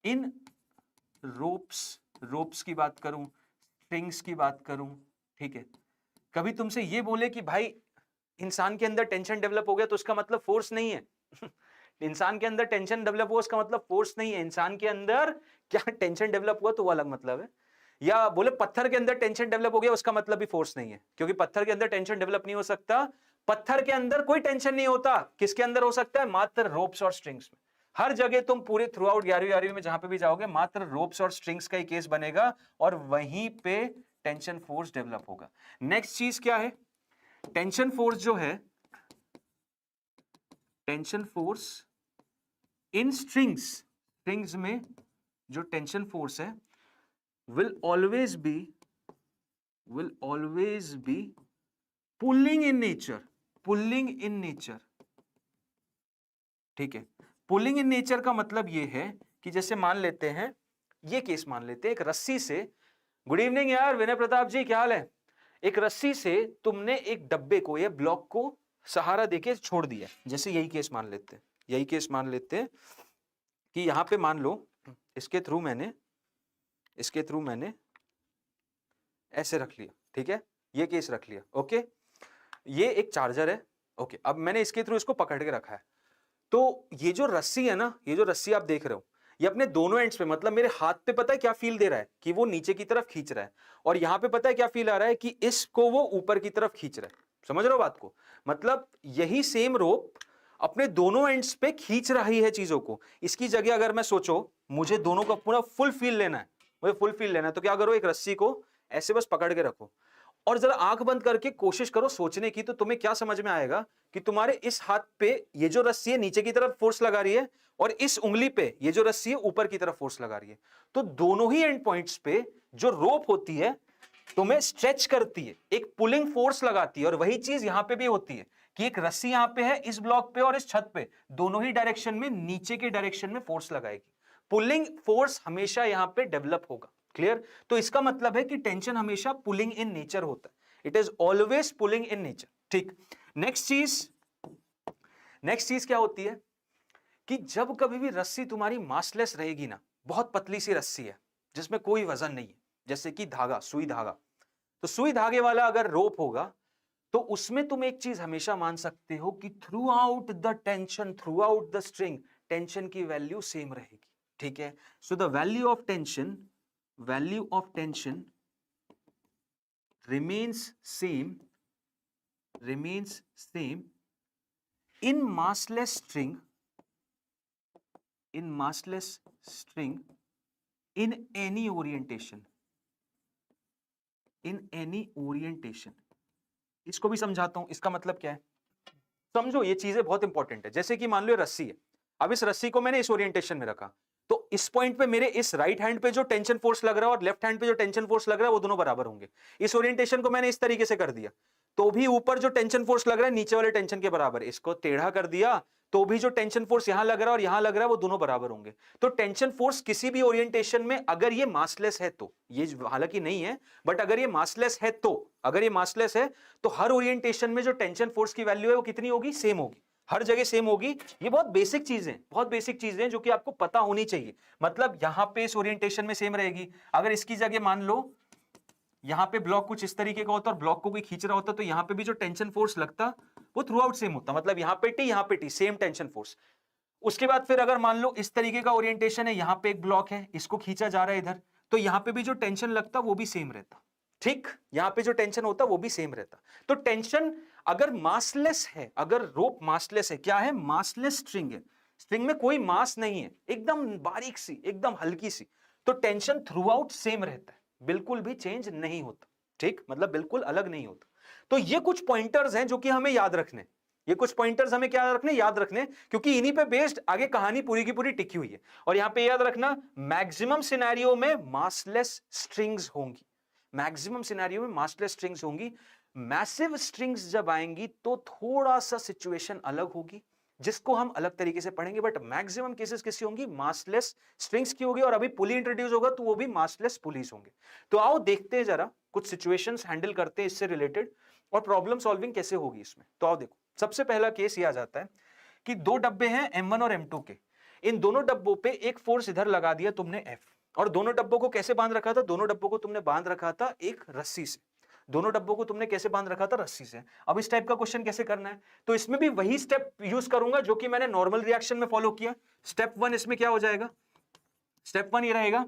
in ropes की बात करूं, स्ट्रिंग्स की बात करूं, ठीक है। कभी तुमसे ये बोले कि भाई इंसान के अंदर टेंशन डेवलप हो गया तो उसका मतलब फोर्स नहीं है। इंसान के अंदर टेंशन डेवलप हुआ उसका मतलब फोर्स नहीं है। इंसान के अंदर क्या टेंशन डेवलप हुआ तो वो अलग मतलब है। या बोले पत्थर के अंदर टेंशन डेवलप हो गया उसका मतलब भी फोर्स नहीं है, क्योंकि पत्थर के अंदर टेंशन डेवलप नहीं हो सकता। पत्थर के अंदर कोई टेंशन नहीं होता। किसके अंदर हो सकता है? मात्र रोप्स और स्ट्रिंग्स में। हर जगह तुम पूरे थ्रू आउट 11वीं में जहां पे भी जाओगे मात्र रोप्स और स्ट्रिंग्स का ही केस बनेगा और वहीं पे टेंशन फोर्स डेवलप होगा। नेक्स्ट चीज क्या है? टेंशन फोर्स जो है, टेंशन फोर्स इन स्ट्रिंग्स में जो टेंशन फोर्स है will always be pulling in nature। ठीक है? पुलिंग इन नेचर का मतलब ये है कि जैसे मान लेते हैं, ये केस मान लेते हैं, एक रस्सी से, गुड इवनिंग यार विनय प्रताप जी, क्या हाल है? एक रस्सी से तुमने एक डब्बे को या ब्लॉक को सहारा देके छोड़ दिया। जैसे यही केस मान लेते हैं, कि यहां पे मान लो इसके थ्रू मैंने ऐसे रख लिया। ठीक है? ये केस रख लिया। ओके, ये एक चार्जर है। ओके, अब मैंने इसके थ्रू इसको पकड़ के रखा है। तो ये जो रस्सी है ना, ये जो रस्सी आप देख रहे हो, ये अपने दोनों एंड्स पे, मतलब मेरे हाथ पे पता है क्या फील दे रहा है कि वो नीचे की तरफ खींच रहा है, और यहां पे पता है क्या फील आ रहा है कि इसको वो ऊपर की तरफ खींच रहा है। समझ रहे हो बात को? मतलब यही सेम रोप अपने दोनों एंड्स पे खींच रही है चीजों को। इसकी जगह अगर मैं सोचो मुझे दोनों का पूरा फुल फील लेना है, तो क्या करो, एक रस्सी को ऐसे बस पकड़ के रखो और जरा आंख बंद करके कोशिश करो सोचने की। तो तुम्हें क्या समझ में आएगा कि तुम्हारे इस हाथ पे ये जो रस्सी है नीचे की तरफ फोर्स लगा रही है, और इस उंगली पे ये जो रस्सी है ऊपर की तरफ फोर्स लगा रही है। तो दोनों ही एंड पॉइंट्स पे जो रोप होती है तुम्हें स्ट्रेच करती है, एक पुलिंग फोर्स लगाती है। और वही चीज यहां पे भी होती है कि एक रस्सी यहां पे है इस ब्लॉक पे और इस छत पे, दोनों ही डायरेक्शन में नीचे के डायरेक्शन में फोर्स लगाएगी। पुलिंग फोर्स हमेशा यहां पे डेवलप होगा। क्लियर? तो इसका मतलब है कि टेंशन हमेशा पुलिंग इन नेचर होता है। It is always pulling in nature. ठीक। नेक्स्ट चीज क्या होती है कि जब कभी भी रस्सी तुम्हारी मासलेस रहेगी ना, बहुत पतली सी रस्सी है जिसमें कोई वजन नहीं है, जैसे कि धागा, सुई धागा, तो सुई धागे वाला अगर रोप होगा तो उसमें तुम एक चीज हमेशा मान सकते हो कि through out the string tension की वैल्यू सेम रहेगी। ठीक है? So the value of tension remains same in massless string in any orientation। इसको भी समझाता हूं। इसका मतलब क्या है समझो, ये चीजें बहुत इंपॉर्टेंट है। जैसे कि मान लो रस्सी है, अब इस रस्सी को मैंने इस ओरिएंटेशन में रखा, तो इस पॉइंट पे मेरे इस राइट हैंड पे जो टेंशन फोर्स लग रहा है और लेफ्ट हैंड पे जो टेंशन फोर्स लग रहा है वो दोनों बराबर होंगे। इस ओरिएंटेशन को मैंने इस तरीके से कर दिया तो भी ऊपर जो टेंशन फोर्स लग रहा है नीचे वाले टेंशन के बराबर। इसको टेढ़ा कर दिया तो भी जो टेंशन फोर्स यहां लग रहा है और यहां लग रहा है वो दोनों बराबर होंगे। तो टेंशन फोर्स किसी भी ओरिएंटेशन में अगर ये मासलेस है तो, ये हालांकि नहीं है बट अगर ये मासलेस है तो हर ओरिएंटेशन में जो टेंशन फोर्स की वैल्यू है वो कितनी होगी? सेम होगी, हर जगह सेम होगी। ये बहुत बेसिक चीजें जो कि आपको पता होनी चाहिए। मतलब यहां पे इस ओरिएंटेशन में सेम रहेगी। अगर इसकी जगह मान लो यहां पे ब्लॉक कुछ इस तरीके का होता और ब्लॉक को कोई खींच रहा होता तो यहां पे भी जो टेंशन फोर्स लगता वो थ्रू आउट सेम होता। मतलब यहां पे टी सेम टेंशन फोर्स। उसके बाद फिर अगर मान लो इस तरीके का ओरिएंटेशन है, यहां पे एक ब्लॉक है, इसको खींचा जा रहा है इधर, तो यहां पे भी जो टेंशन लगता वो भी सेम रहता। ठीक, यहां पे जो टेंशन होता है वो भी सेम रहता। तो टेंशन अगर मासलेस है, अगर रोप मासलेस है, क्या है, मासलेस स्ट्रिंग है, स्ट्रिंग में कोई मास नहीं है, एकदम बारीक सी, एकदम हल्की सी, तो टेंशन थ्रू आउट सेम रहता है, बिल्कुल भी चेंज नहीं होता। ठीक, मतलब बिल्कुल अलग नहीं होता। तो ये कुछ पॉइंटर्स हैं जो कि हमें याद रखने, ये कुछ पॉइंटर्स हमें क्या रखने, याद रखने, क्योंकि इन्हीं पे बेस्ड आगे कहानी पूरी की पूरी टिकी हुई है। और यहां पे याद रखना, मैक्सिमम सिनेरियो में मासलेस स्ट्रिंग्स होंगी, मैक्सिमम सिनेरियो में मासलेस स्ट्रिंग्स होंगी। मैसिव स्ट्रिंग्स जब आएंगी तो थोड़ा सा सिचुएशन अलग होगी, जिसको हम अलग तरीके से पढ़ेंगे, बट मैक्सिमम केसेस किसी होंगी, मासलेस स्ट्रिंग्स की होगी। और अभी पुली इंट्रोड्यूस होगा तो वो भी मासलेस पुलीज होंगे। तो आओ देखते हैं जरा, कुछ सिचुएशंस हैंडल करते हैं इससे रिलेटेड, और प्रॉब्लम सॉल्विंग कैसे होगी इसमें। तो आओ देखो, सबसे पहला केस ये आ जाता है कि दो डब्बे हैं M1 और M2 के, इन दोनों डब्बों पे एक फोर्स इधर लगा दिया तुमने F, और दोनों डब्बों को कैसे बांध रखा था, दोनों डब्बों को तुमने बांध रखा था एक रस्सी से, दोनों डब्बों को तुमने कैसे बांध रखा था, रस्सी से। अब इस टाइप का क्वेश्चन कैसे करना है, तो इसमें भी वही स्टेप यूज करूंगा जो कि मैंने नॉर्मल रिएक्शन में फॉलो किया। स्टेप 1 इसमें क्या हो जाएगा, स्टेप 1 ये रहेगा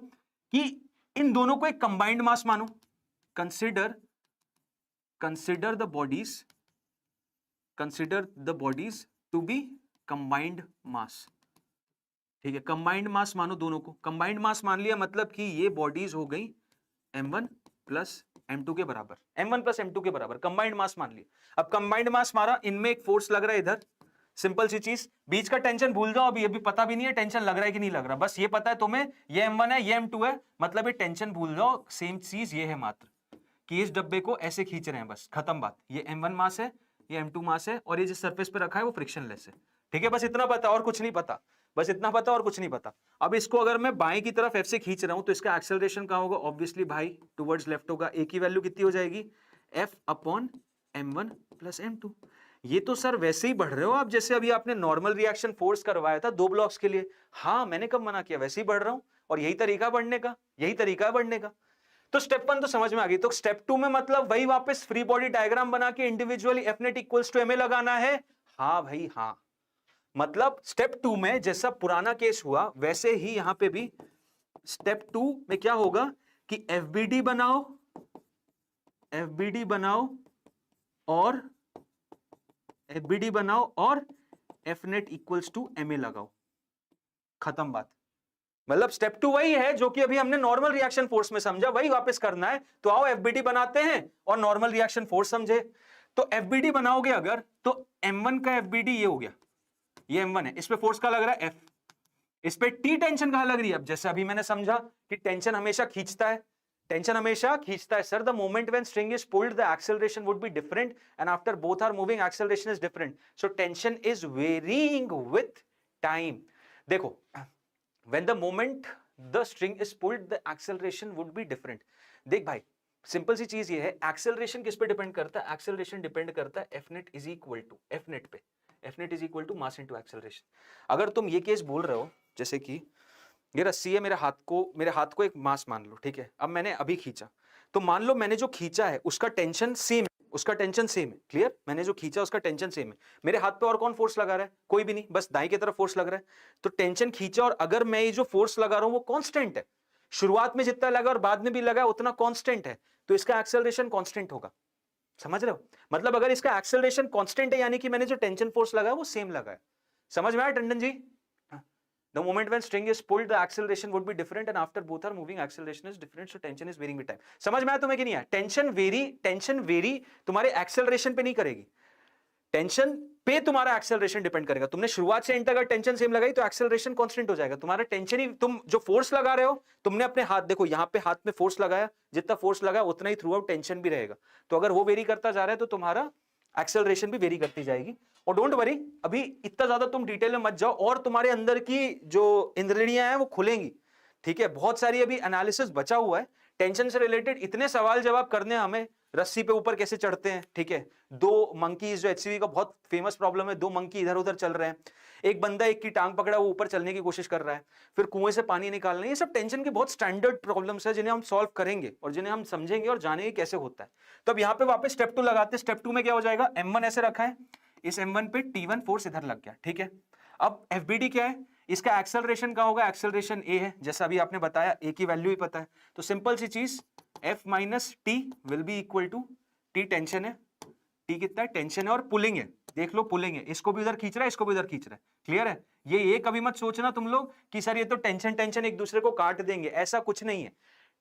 कि इन दोनों को एक कंबाइंड मास मानो, consider the bodies, consider the bodies to be combined mass. ठीक है, कंबाइंड मास मानो दोनों को, कंबाइंड मास मान लिया, मतलब कि ये बॉडीज हो गई M1 प्लस M2 के बराबर, M1 प्लस M2 के बराबर, कंबाइंड मास मान लिया। अब कंबाइंड मास मारा, इनमें एक फोर्स लग रहा है इधर, सिंपल सी चीज, बीच का टेंशन भूल जाओ, अभी पता भी नहीं है टेंशन लग रहा है कि नहीं लग रहा, बस ये पता है तुम्हें ये M1 है ये M2 है, मतलब ये टेंशन भूल जाओ, सेम चीज ये है मात्र कि इस डब्बे को ऐसे खींच रहे हैं, बस खत्म बात। ये M1 मास है, ये M2 मास है, और ये जिस सरफेस पे रखा है वो फ्रिक्शनलेस है। ठीक है, बस इतना पता और कुछ नहीं पता, बस इतना पता और कुछ नहीं पता। अब इसको अगर मैं बाएं की तरफ F से खींच रहा हूं तो इसका एक्सेलरेशन कहां होगा, ऑब्वियसली भाई टुवर्ड्स लेफ्ट होगा। ए की वैल्यू कितनी हो जाएगी, F upon M1 plus M2। ये तो सर वैसे ही बढ़ रहे हो आप, जैसे अभी आपने नॉर्मल रिएक्शन फोर्स करवाया था 2 ब्लॉक्स के लिए। हाँ, मैंने कब मना किया, वैसे ही बढ़ रहा हूं, और यही तरीका बढ़ने का, यही तरीका है बढ़ने का। तो स्टेप 1 तो समझ में आ गई। तो स्टेप 2 में मतलब वही वापस फ्री बॉडी डायग्राम बना के individually F net equals to MA लगाना है। हाँ भाई हाँ, मतलब स्टेप 2 में जैसा पुराना केस हुआ वैसे ही यहां पे भी स्टेप 2 में क्या होगा कि FBD बनाओ, FBD बनाओ और FBD बनाओ और F net equals to MA लगाओ, खत्म बात। मतलब स्टेप 2 वही है जो कि अभी हमने नॉर्मल रिएक्शन फोर्स में समझा, वही वापस करना है। तो आओ FBD बनाते हैं और नॉर्मल रिएक्शन फोर्स समझे। तो FBD बनाओगे अगर, तो M1 का FBD ये हो गया, ये M1 है, इस पे फोर्स का लग रहा है F, इस पे T टेंशन कहां लग रही है। अब जैसे अभी मैंने समझा कि टेंशन हमेशा खींचता है, टेंशन हमेशा खींचता है sir. The moment when string is pulled the acceleration would be different and after both are moving acceleration is different, so tension is varying with time. देखो, when the moment the string is pulled the acceleration would be different। देख भाई, simple सी चीज ये है, acceleration किस पे depend करता है, एक्सेलरेशन डिपेंड करता है F net is equal to F net पे, F net is equal to mass into acceleration. अगर तुम ये केस बोल रहे हो, जैसे कि ये रस्सी है, मेरे हाथ को एक मास मान लो, ठीक है, अब मैंने अभी खींचा, तो मान लो मैंने जो खींचा है उसका टेंशन सेम, उसका टेंशन सेम है, क्लियर, मैंने जो खींचा उसका टेंशन सेम है। मेरे हाथ पे और कौन फोर्स लगा रहा है, कोई भी नहीं, बस दाएं की तरफ फोर्स लग रहा है। तो टेंशन खींचा, और अगर मैं ये जो फोर्स लगा रहा हूं वो कांस्टेंट है, शुरुआत में जितना लगा और बाद में भी लगा उतना कांस्टेंट है, तो इसका एक्सेलरेशन कांस्टेंट होगा। समझ रहे हो, मतलब अगर इसका एक्सेलरेशन कांस्टेंट है यानी कि मैंने जो टेंशन फोर्स लगाया वो सेम लगा है। समझ में आया Tandon ji? The moment when string is pulled, the acceleration would be different, and after both are moving, acceleration is different, so tension is varying with time। समझ में आया तुम्हें कि नहीं आया? टेंशन वेरी तुम्हारे एक्सेलरेशन पे नहीं करेगी, टेंशन पे तुम्हारा एक्सेलरेशन डिपेंड करेगा। तुमने शुरुआत से एंड तक अगर टेंशन सेम लगाई तो एक्सेलरेशन कांस्टेंट हो जाएगा। तुम्हारा टेंशन ही, तुम जो फोर्स लगा रहे हो, तुमने अपने हाथ, देखो यहाँ पे हाथ में फोर्स लगाया, जितना फोर्स लगाया उतना ही थ्रू आउट टेंशन भी रहेगा। तो अगर वो वेरी करता जा रहा है तो तुम्हारा एक्सेलरेशन भी वेरी करती जाएगी। और डोंट वरी, अभी इतना ज्यादा तुम डिटेल में मत जाओ, और तुम्हारे अंदर की जो इंद्रियां हैं वो खुलेंगी, ठीक है, बहुत सारी अभी एनालिसिस बचा हुआ है टेंशन से रिलेटेड, इतने सवाल जवाब करने हमें, रस्सी पे ऊपर कैसे चढ़ते हैं, ठीक है, 2 मंकीज, जो HCV का बहुत फेमस प्रॉब्लम है, 2 मंकी इधर उधर चल रहे हैं, एक बंदा एक की टांग पकड़ा, वो ऊपर चलने की कोशिश कर रहा है, फिर कुएं से पानी निकालना, ये सब टेंशन की बहुत स्टैंडर्ड प्रॉब्लम्स है जिन्हें हम सॉल्व करेंगे और जिन्हें हम समझेंगे और जानेंगे कैसे होता है। तो अब यहाँ पे वापस स्टेप 2 लगाते हैं। स्टेप 2 में क्या हो जाएगा, M1 ऐसे रखा है, इस M1 पे T1 फोर्स इधर लग गया, ठीक है। अब FBD क्या है, इसका एक्सेलरेशन क्या होगा, एक्सेलरेशन ए है, जैसा अभी आपने बताया ए की वैल्यू ही पता है, तो सिंपल सी चीज F minus T will be equal to, T tension है, टी कितना है, टेंशन है और पुलिंग है, देख लो पुलिंग है, इसको भी उधर खींच रहा है, इसको भी उधर खींच रहा है, क्लियर है। ये कभी मत सोचना तुम लोग कि सर ये तो टेंशन टेंशन एक दूसरे को काट देंगे, ऐसा कुछ नहीं है।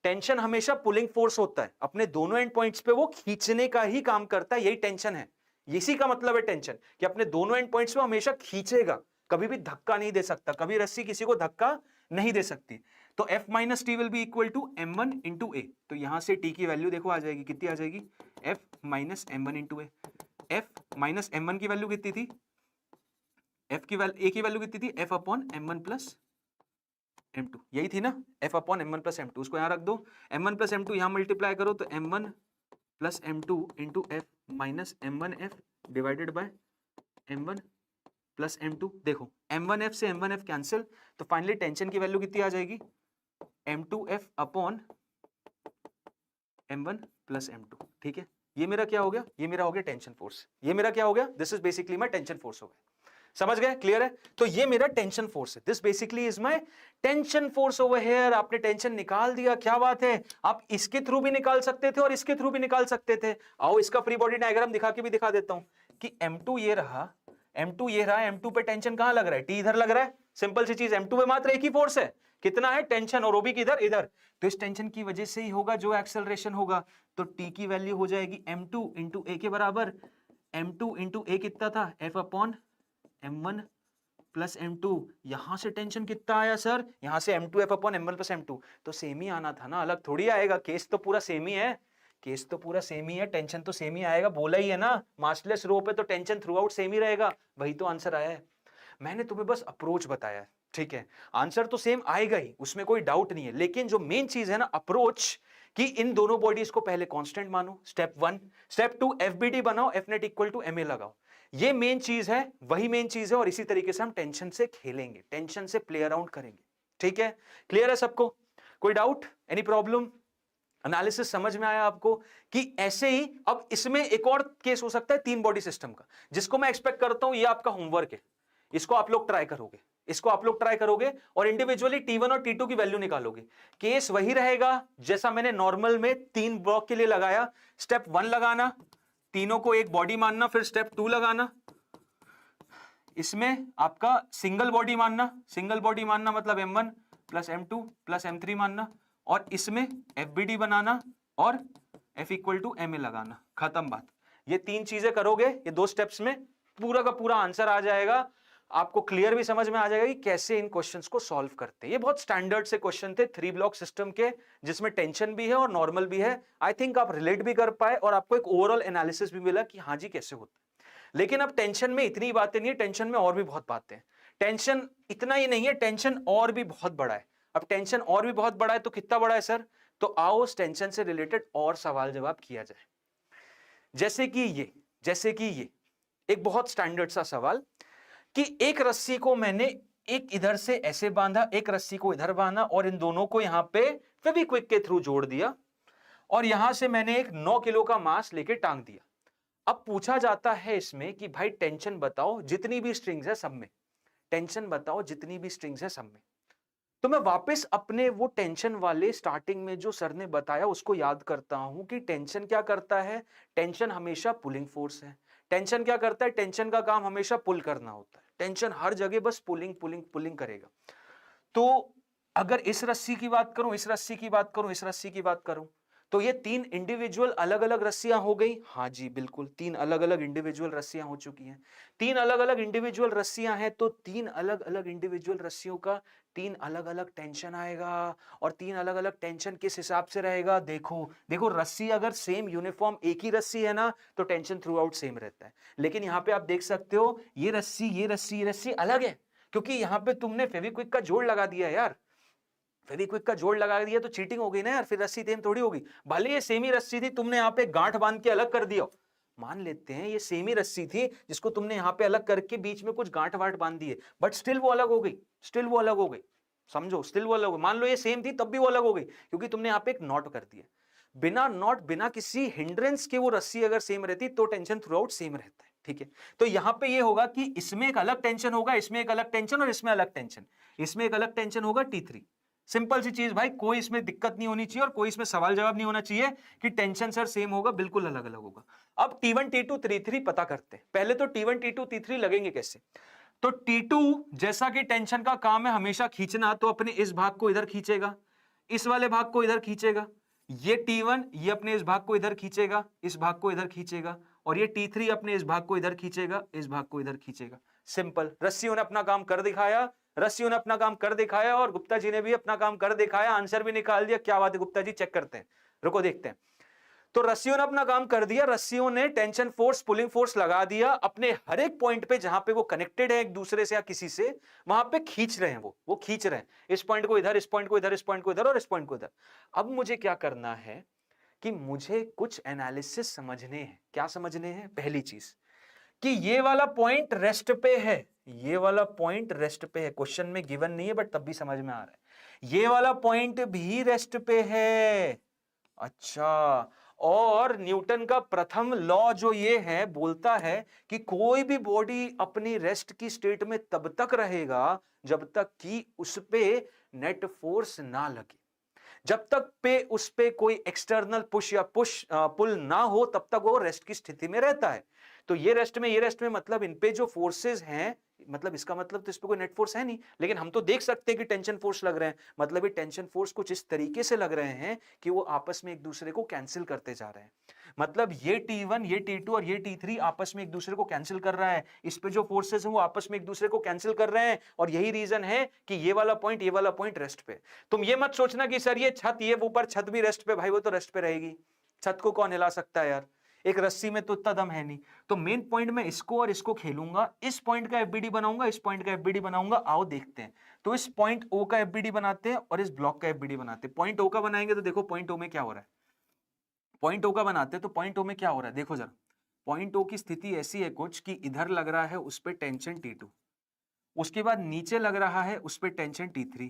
टेंशन हमेशा पुलिंग फोर्स होता है, अपने दोनों एंड पॉइंट्स पे वो खींचने का ही काम करता है, यही टेंशन है, इसी का मतलब है टेंशन, कि अपने दोनों एंड पॉइंट्स पे हमेशा खींचेगा, कभी भी धक्का नहीं दे सकता, कभी रस्सी किसी को धक्का नहीं दे सकती। तो F minus T will be equal to M1 into a, तो यहां से टी की वैल्यू देखो आ जाएगी, कितनी आ जाएगी, F माइनस M1 इंटू ए। F माइनस M1 की वैल्यू कितनी थी, F की वैल्यू, A की वैल्यू कितनी थी, F upon M1 plus M2, यही थी ना, F upon M1 plus M2, उसको यहां रख दो, M1 प्लस M2 यहां मल्टीप्लाई करो तो M1 plus M2 into F minus M1F divided by M1 plus M2। देखो M1F से M1F कैंसिल, तो फाइनली टेंशन की वैल्यू कितनी आ जाएगी, M2F upon M1 plus M2, ठीक है। ये मेरा क्या हो गया, ये मेरा हो गया टेंशन फोर्स, ये मेरा क्या हो गया, this is basically my tension force हो गया, समझ गए, क्लियर है। तो ये मेरा टेंशन फोर्स है, this basically is my tension force over here. आपने टेंशन निकाल दिया, क्या बात है, आप इसके थ्रू भी निकाल सकते थे और इसके थ्रू भी निकाल सकते थे। आओ इसका फ्री बॉडी डायग्राम दिखा के भी दिखा देता हूं कि M2 ये रहा, M2 ये रहा, M2 पे टेंशन कहां लग रहा है, T इधर लग रहा है, सिंपल सी चीज, M2 पे मात्र एक ही फोर्स है, कितना है, टेंशन, और वो भी किधर, इधर, तो इस टेंशन की वजह से ही होगा जो एक्सेलरेशन होगा, तो T की वैल्यू हो जाएगी M2 इंटू ए के बराबर, M2 इंटू ए कितना था, F upon M1 plus M2, यहां से टेंशन कितना आया सर, यहां से M2F upon M1 plus M2, तो सेम ही आना था ना, अलग थोड़ी आएगा, केस तो पूरा सेम ही है, केस तो पूरा सेम ही है, टेंशन तो सेम ही आएगा, बोला ही है ना, मासलेस रो पे तो टेंशन थ्रू आउट सेम ही रहेगा, वही तो आंसर आया है। मैंने तुम्हें बस अप्रोच बताया है, ठीक है, आंसर तो सेम आएगा ही, उसमें कोई डाउट नहीं है, लेकिन जो मेन चीज है ना अप्रोच, कि इन दोनों बॉडीज को पहले कांस्टेंट मानो, स्टेप 1, स्टेप 2 एफबीडी बनाओ, F net equal to MA लगाओ, ये मेन चीज है, वही मेन चीज है, और इसी तरीके से हम टेंशन से खेलेंगे, टेंशन से प्ले अराउंड करेंगे, ठीक है, क्लियर है सबको, कोई डाउट, एनी प्रॉब्लम, एनालिसिस समझ में आया आपको, कि ऐसे ही अब इसमें एक और केस हो सकता है 3 बॉडी सिस्टम का, जिसको मैं एक्सपेक्ट करता हूं ये आपका होमवर्क है, इसको आप लोग ट्राई करोगे, इसको आप लोग ट्राई करोगे और इंडिविजुअली T1 और T2 की वैल्यू निकालोगे। केस वही रहेगा जैसा मैंने नॉर्मल में 3 ब्लॉक के लिए लगाया, स्टेप 1 लगाना, तीनों को एक बॉडी मानना, फिर स्टेप 2 लगाना, इसमें आपका सिंगल बॉडी मानना, सिंगल बॉडी मानना मतलब M1 plus M2 plus M3 मानना, और इसमें FBD बनाना और F इक्वल टू MA लगाना, खत्म बात। ये 3 चीजें करोगे, ये 2 स्टेप्स में पूरा का पूरा आंसर आ जाएगा, आपको क्लियर भी समझ में आ जाएगा कि कैसे इन क्वेश्चंस को सॉल्व करते हैं। ये बहुत स्टैंडर्ड से क्वेश्चन थे 3 ब्लॉक सिस्टम के, जिसमें टेंशन भी है और नॉर्मल भी है। आई थिंक आप रिलेट भी कर पाए और आपको एक ओवरऑल एनालिसिस भी मिला कि हाँ जी कैसे होता है। लेकिन अब टेंशन में इतनी बातें नहीं है, टेंशन में और भी बहुत बातें हैं। टेंशन इतना ही नहीं है, टेंशन और भी बहुत बड़ा है। अब टेंशन और भी बहुत बड़ा है तो कितना बड़ा है सर, तो आओ उस टेंशन से रिलेटेड और सवाल जवाब किया जाए। जैसे कि ये एक बहुत स्टैंडर्ड सा सवाल, कि एक रस्सी को मैंने एक इधर से ऐसे बांधा, एक रस्सी को इधर बांधा, और इन दोनों को यहां पे फेविक्विक के थ्रू जोड़ दिया, और यहां से मैंने एक 9 किलो का मास लेके टांग दिया। अब पूछा जाता है इसमें कि भाई टेंशन बताओ जितनी भी स्ट्रिंग्स है सब में, टेंशन बताओ जितनी भी स्ट्रिंग्स है सब में। तो मैं वापस अपने वो टेंशन वाले स्टार्टिंग में जो सर ने बताया उसको याद करता हूं कि टेंशन क्या करता है, टेंशन हमेशा पुलिंग फोर्स है। टेंशन क्या करता है, टेंशन का काम हमेशा पुल करना होता है, टेंशन हर जगह बस पुलिंग पुलिंग पुलिंग करेगा। तो अगर इस रस्सी की बात करूं, इस रस्सी की बात करूं, इस रस्सी की बात करूं, तो ये 3 इंडिविजुअल अलग अलग रस्सियां हो गई। हाँ जी बिल्कुल, 3 अलग अलग इंडिविजुअल रस्सियां हो चुकी हैं। 3 अलग अलग इंडिविजुअल रस्सियां हैं, तो 3 अलग अलग इंडिविजुअल रस्सियों का 3 अलग अलग टेंशन आएगा, और 3 अलग अलग टेंशन किस हिसाब से रहेगा, देखो रस्सी अगर सेम यूनिफॉर्म एक ही रस्सी है ना, तो टेंशन थ्रू आउट सेम रहता है। लेकिन यहाँ पे आप देख सकते हो ये रस्सी ये रस्सी ये रस्सी अलग है, क्योंकि यहाँ पे तुमने फेविक्विक का जोड़ लगा दिया यार, फेविक्विक का जोड़ लगा दिया तो चीटिंग हो गई ना यार, फिर रस्सी सेम थोड़ी होगी। भले ये सेम ही रस्सी थी, तुमने यहाँ पे गांठ बांध के अलग कर दिया, मान लेते हैं ये सेम ही रस्सी थी जिसको तुमने यहाँ पे अलग करके बीच में कुछ गांठ वाट बांध दिए, बट स्टिल वो अलग हो गई, स्टिल वो अलग हो गई, समझो स्टिल वो अलग हो गई। मान लो ये सेम थी तब भी वो अलग हो गई, क्योंकि तुमने यहाँ पे एक नॉट कर दिया। बिना नॉट बिना किसी हिंड्रेंस के वो रस्सी अगर सेम रहती तो टेंशन थ्रू आउट सेम रहता है, ठीक है, तो यहां पे ये होगा कि इसमें एक अलग टेंशन होगा, इसमें एक अलग टेंशन और इसमें अलग टेंशन, इसमें एक अलग टेंशन होगा T3। सिंपल सी चीज भाई, कोई इसमें दिक्कत नहीं होनी चाहिए और कोई इसमें सवाल जवाब नहीं होना चाहिए कि टेंशन सर सेम होगा, बिल्कुल अलग अलग होगा। अब T1 T2 T3 पता करते हैं। पहले तो T1 T2 T3 लगेंगे कैसे? तो T2 जैसा कि टेंशन का काम है हमेशा खींचना, तो अपने इस भाग को इधर खींचेगा, इस वाले भाग को इधर खींचेगा। ये T1 ये अपने इस भाग को इधर खींचेगा, इस भाग को इधर खींचेगा, और ये T3 अपने इस भाग को इधर खींचेगा, इस भाग को इधर खींचेगा। सिंपल, रस्सियों ने अपना काम कर दिखाया, रस्सियों ने अपना काम कर दिखाया और गुप्ता जी ने भी अपना काम कर दिखाया, आंसर भी निकाल दिया। क्या बात है गुप्ता जी, चेक करते हैं, रुको देखते हैं। तो रस्सियों ने अपना काम कर दिया, रस्सियों ने टेंशन फोर्स पुलिंग फोर्स लगा दिया अपने हर एक पॉइंट पे जहां पे वो कनेक्टेड है एक दूसरे से या किसी से, वहां पे खींच रहे हैं, वो खींच रहे हैं, इस पॉइंट को इधर, इस पॉइंट को इधर, इस पॉइंट को इधर और इस पॉइंट को इधर। अब मुझे क्या करना है कि मुझे कुछ एनालिसिस समझने हैं। क्या समझने हैं? पहली चीज कि ये वाला पॉइंट रेस्ट पे है, ये वाला पॉइंट रेस्ट पे है, क्वेश्चन में गिवन नहीं है बट तब भी समझ में आ रहा है, ये वाला पॉइंट भी रेस्ट पे है। अच्छा, और न्यूटन का प्रथम लॉ जो ये है बोलता है कि कोई भी बॉडी अपनी रेस्ट की स्टेट में तब तक रहेगा जब तक कि उस पे नेट फोर्स ना लगे, जब तक पे उस पे कोई एक्सटर्नल पुश या पुल ना हो तब तक वो रेस्ट की स्थिति में रहता है। तो ये रेस्ट में मतलब इन पे जो फोर्सेस हैं, मतलब इसका मतलब तो इस पे कोई नेट फोर्स है नहीं, लेकिन हम तो देख सकते हैं कि टेंशन फोर्स लग रहे हैं। मतलब ये टेंशन फोर्स कुछ इस तरीके से लग रहे हैं कि वो आपस में एक दूसरे को कैंसिल करते जा रहे हैं। मतलब ये T1 ये T2 और ये T3 आपस में एक दूसरे को कैंसिल कर रहा है, इस पे जो फोर्सेस हैं वो आपस में एक दूसरे को कैंसिल कर रहे हैं, और यही रीजन है कि ये वाला पॉइंट रेस्ट पे। तुम ये मत सोचना कि सर ये छत, ये ऊपर छत भी रेस्ट पे, भाई वो तो रेस्ट पे रहेगी, छत को कौन हिला सकता है यार, एक रस्सी में तो इतना दम है नहीं। तो मेन पॉइंट में इसको और इसको खेलूंगा, इस पॉइंट का एफबीडी बनाऊंगा, इस पॉइंट का एफबीडी बनाऊंगा। आओ देखते हैं। तो इस पॉइंट ओ का एफबीडी बनाते हैं और इस ब्लॉक का एफबीडी बनाते हैं। पॉइंट ओ का बनाएंगे तो देखो पॉइंट ओ में क्या हो रहा है, पॉइंट ओ का बनाते हैं तो पॉइंट ओ में क्या हो रहा है देखो जरा। पॉइंट ओ की स्थिति ऐसी है कुछ कि इधर लग रहा है उस पर टेंशन T2, उसके बाद नीचे लग रहा है उस पर टेंशन T3,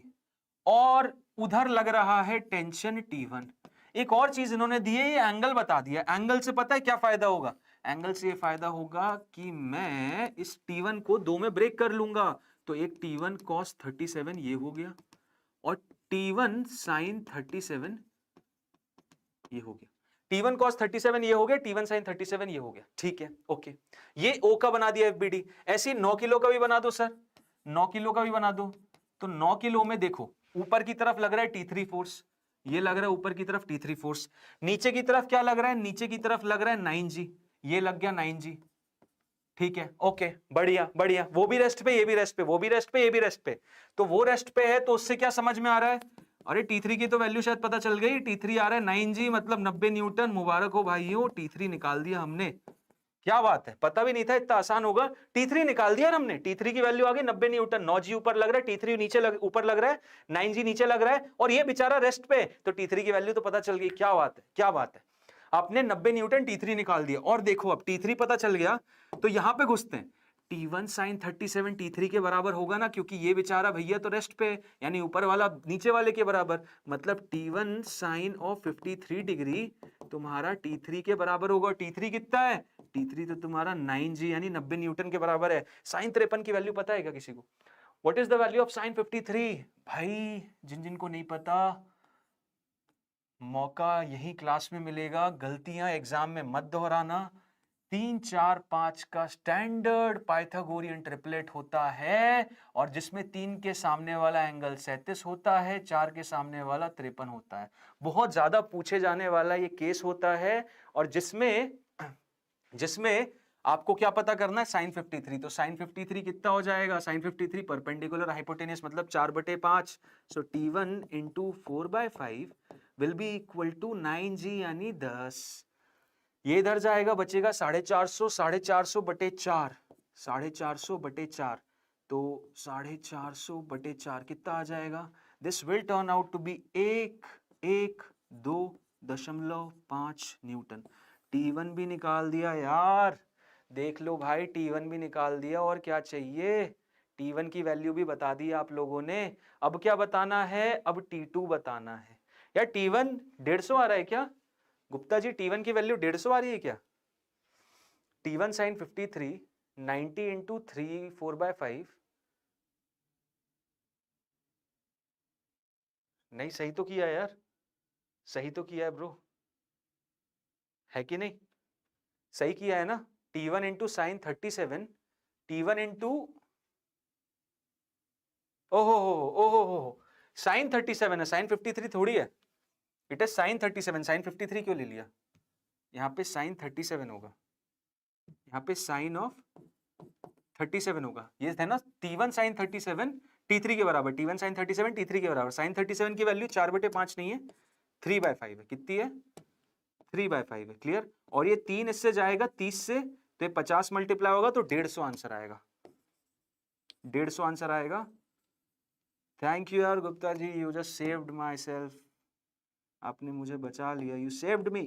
और उधर लग रहा है टेंशन T1। एक और चीज इन्होंने दी है, ये एंगल बता दिया। एंगल से पता है क्या फायदा होगा? एंगल से ये फायदा होगा कि मैं इस T1 को दो में ब्रेक कर लूंगा। तो एक T1 cos 37 ये हो गया और T1 sin 37 ये हो गया। T1 cos 37 ये हो गया, T1 sin 37 ये हो गया। ठीक है, ओके। ये O का बना दिया एफबीडी। ऐसे 9 किलो का भी बना दो सर, 9 किलो का भी बना दो। तो 9 किलो में देखो ऊपर की तरफ लग रहा है T3 फोर्स, ये लग रहा है ऊपर की तरफ T3 फोर्स। नीचे की तरफ क्या लग रहा है? नीचे की तरफ लग रहा है 9G, ये लग गया 9G। ठीक है, ओके, बढ़िया बढ़िया। वो भी रेस्ट पे, ये भी रेस्ट पे, वो भी रेस्ट पे, ये भी रेस्ट पे। तो वो रेस्ट पे है तो उससे क्या समझ में आ रहा है? अरे T3 की तो वैल्यू शायद पता चल गई। T3 आ रहा है 9G, मतलब 90 न्यूटन। मुबारक हो भाइयों, T3 निकाल दिया हमने। क्या बात है, पता भी नहीं था इतना आसान होगा। T3 निकाल दिया हमने, T3 की वैल्यू आ गई 90 न्यूटन। 9G ऊपर लग रहा है, T3 नीचे ऊपर लग रहा है, 9G नीचे लग रहा है, और ये बेचारा रेस्ट पे। तो T3 की वैल्यू तो पता चल गई। क्या बात है, क्या बात है। आपने 90 न्यूटन T3 निकाल दिया। और देखो अब T3 पता चल गया तो यहां पे घुसते हैं। T1 sin 37 T3 के बराबर होगा ना, क्योंकि ये बेचारा भैया तो रेस्ट पे, यानी ऊपर वाला नीचे वाले के बराबर। मतलब T1 sin ऑफ 53 डिग्री तुम्हारा T3 के बराबर होगा। T3 कितना है? T3 तो तुम्हारा 9G यानी 90 न्यूटन के बराबर है। sin 53 की वैल्यू पता है क्या किसी को? What is the value of sin 53? भाई जिन जिन को नहीं पता, मौका यही क्लास में मिलेगा, गलतियां एग्जाम में मत दोहराना। 3 4 5 का स्टैंडर्ड पाइथागोरियन ट्रिपलेट होता है, और जिसमें 3 के सामने वाला एंगल 37 होता है, 4 के सामने वाला 53 होता है। बहुत ज्यादा पूछे जाने वाला ये केस होता है, और जिसमें जिसमें आपको क्या पता करना है? sin 53। तो sin 53 कितना हो जाएगा? sin 53 परपेंडिकुलर हाइपोटेनियस मतलब 4/5। So T1 into 4/5 will be equal to 9G यानी 10। ये इधर जाएगा, बचेगा 450, 450/4, 450/4। तो 450/4 कितना आ जाएगा? This will turn out to be 1,1,2.5 newton. T1 भी निकाल दिया यार, देख लो भाई, T1 भी निकाल दिया। और क्या चाहिए? T1 की वैल्यू भी बता दी आप लोगों ने। अब क्या बताना है? अब T2 बताना है। यार T1 150 आ रहा है क्या? गुप्ता जी T1 की वैल्यू 150 आ रही है क्या? T1 sin 53 90 into 3 4/5 नहीं, सही तो किया यार, सही तो किया है ब्रो, है कि नहीं? सही किया है ना? T1 into sin 37 T1 into ओहो साइन 37 है, साइन 53 थोड़ी है, इट इज साइन 37, साइन 53 क्यों ले लिया? यहाँ पे साइन 37 होगा, यहाँ पे साइन ऑफ 37 होगा, ये है ना T1 साइन 37 T3 के बराबर, T1 साइन 37 T3 के बराबर। साइन 37 की वैल्यू 4/5 नहीं है, 3/5 है। कितनी है? 3/5 है। क्लियर? और ये 3 इससे जाएगा 30 से, तो ये 50 मल्टीप्लाई होगा तो 150 आंसर आएगा, 150 आंसर आएगा। थैंक यू यार Gupta ji, you just saved myself, आपने मुझे बचा लिया, you saved me.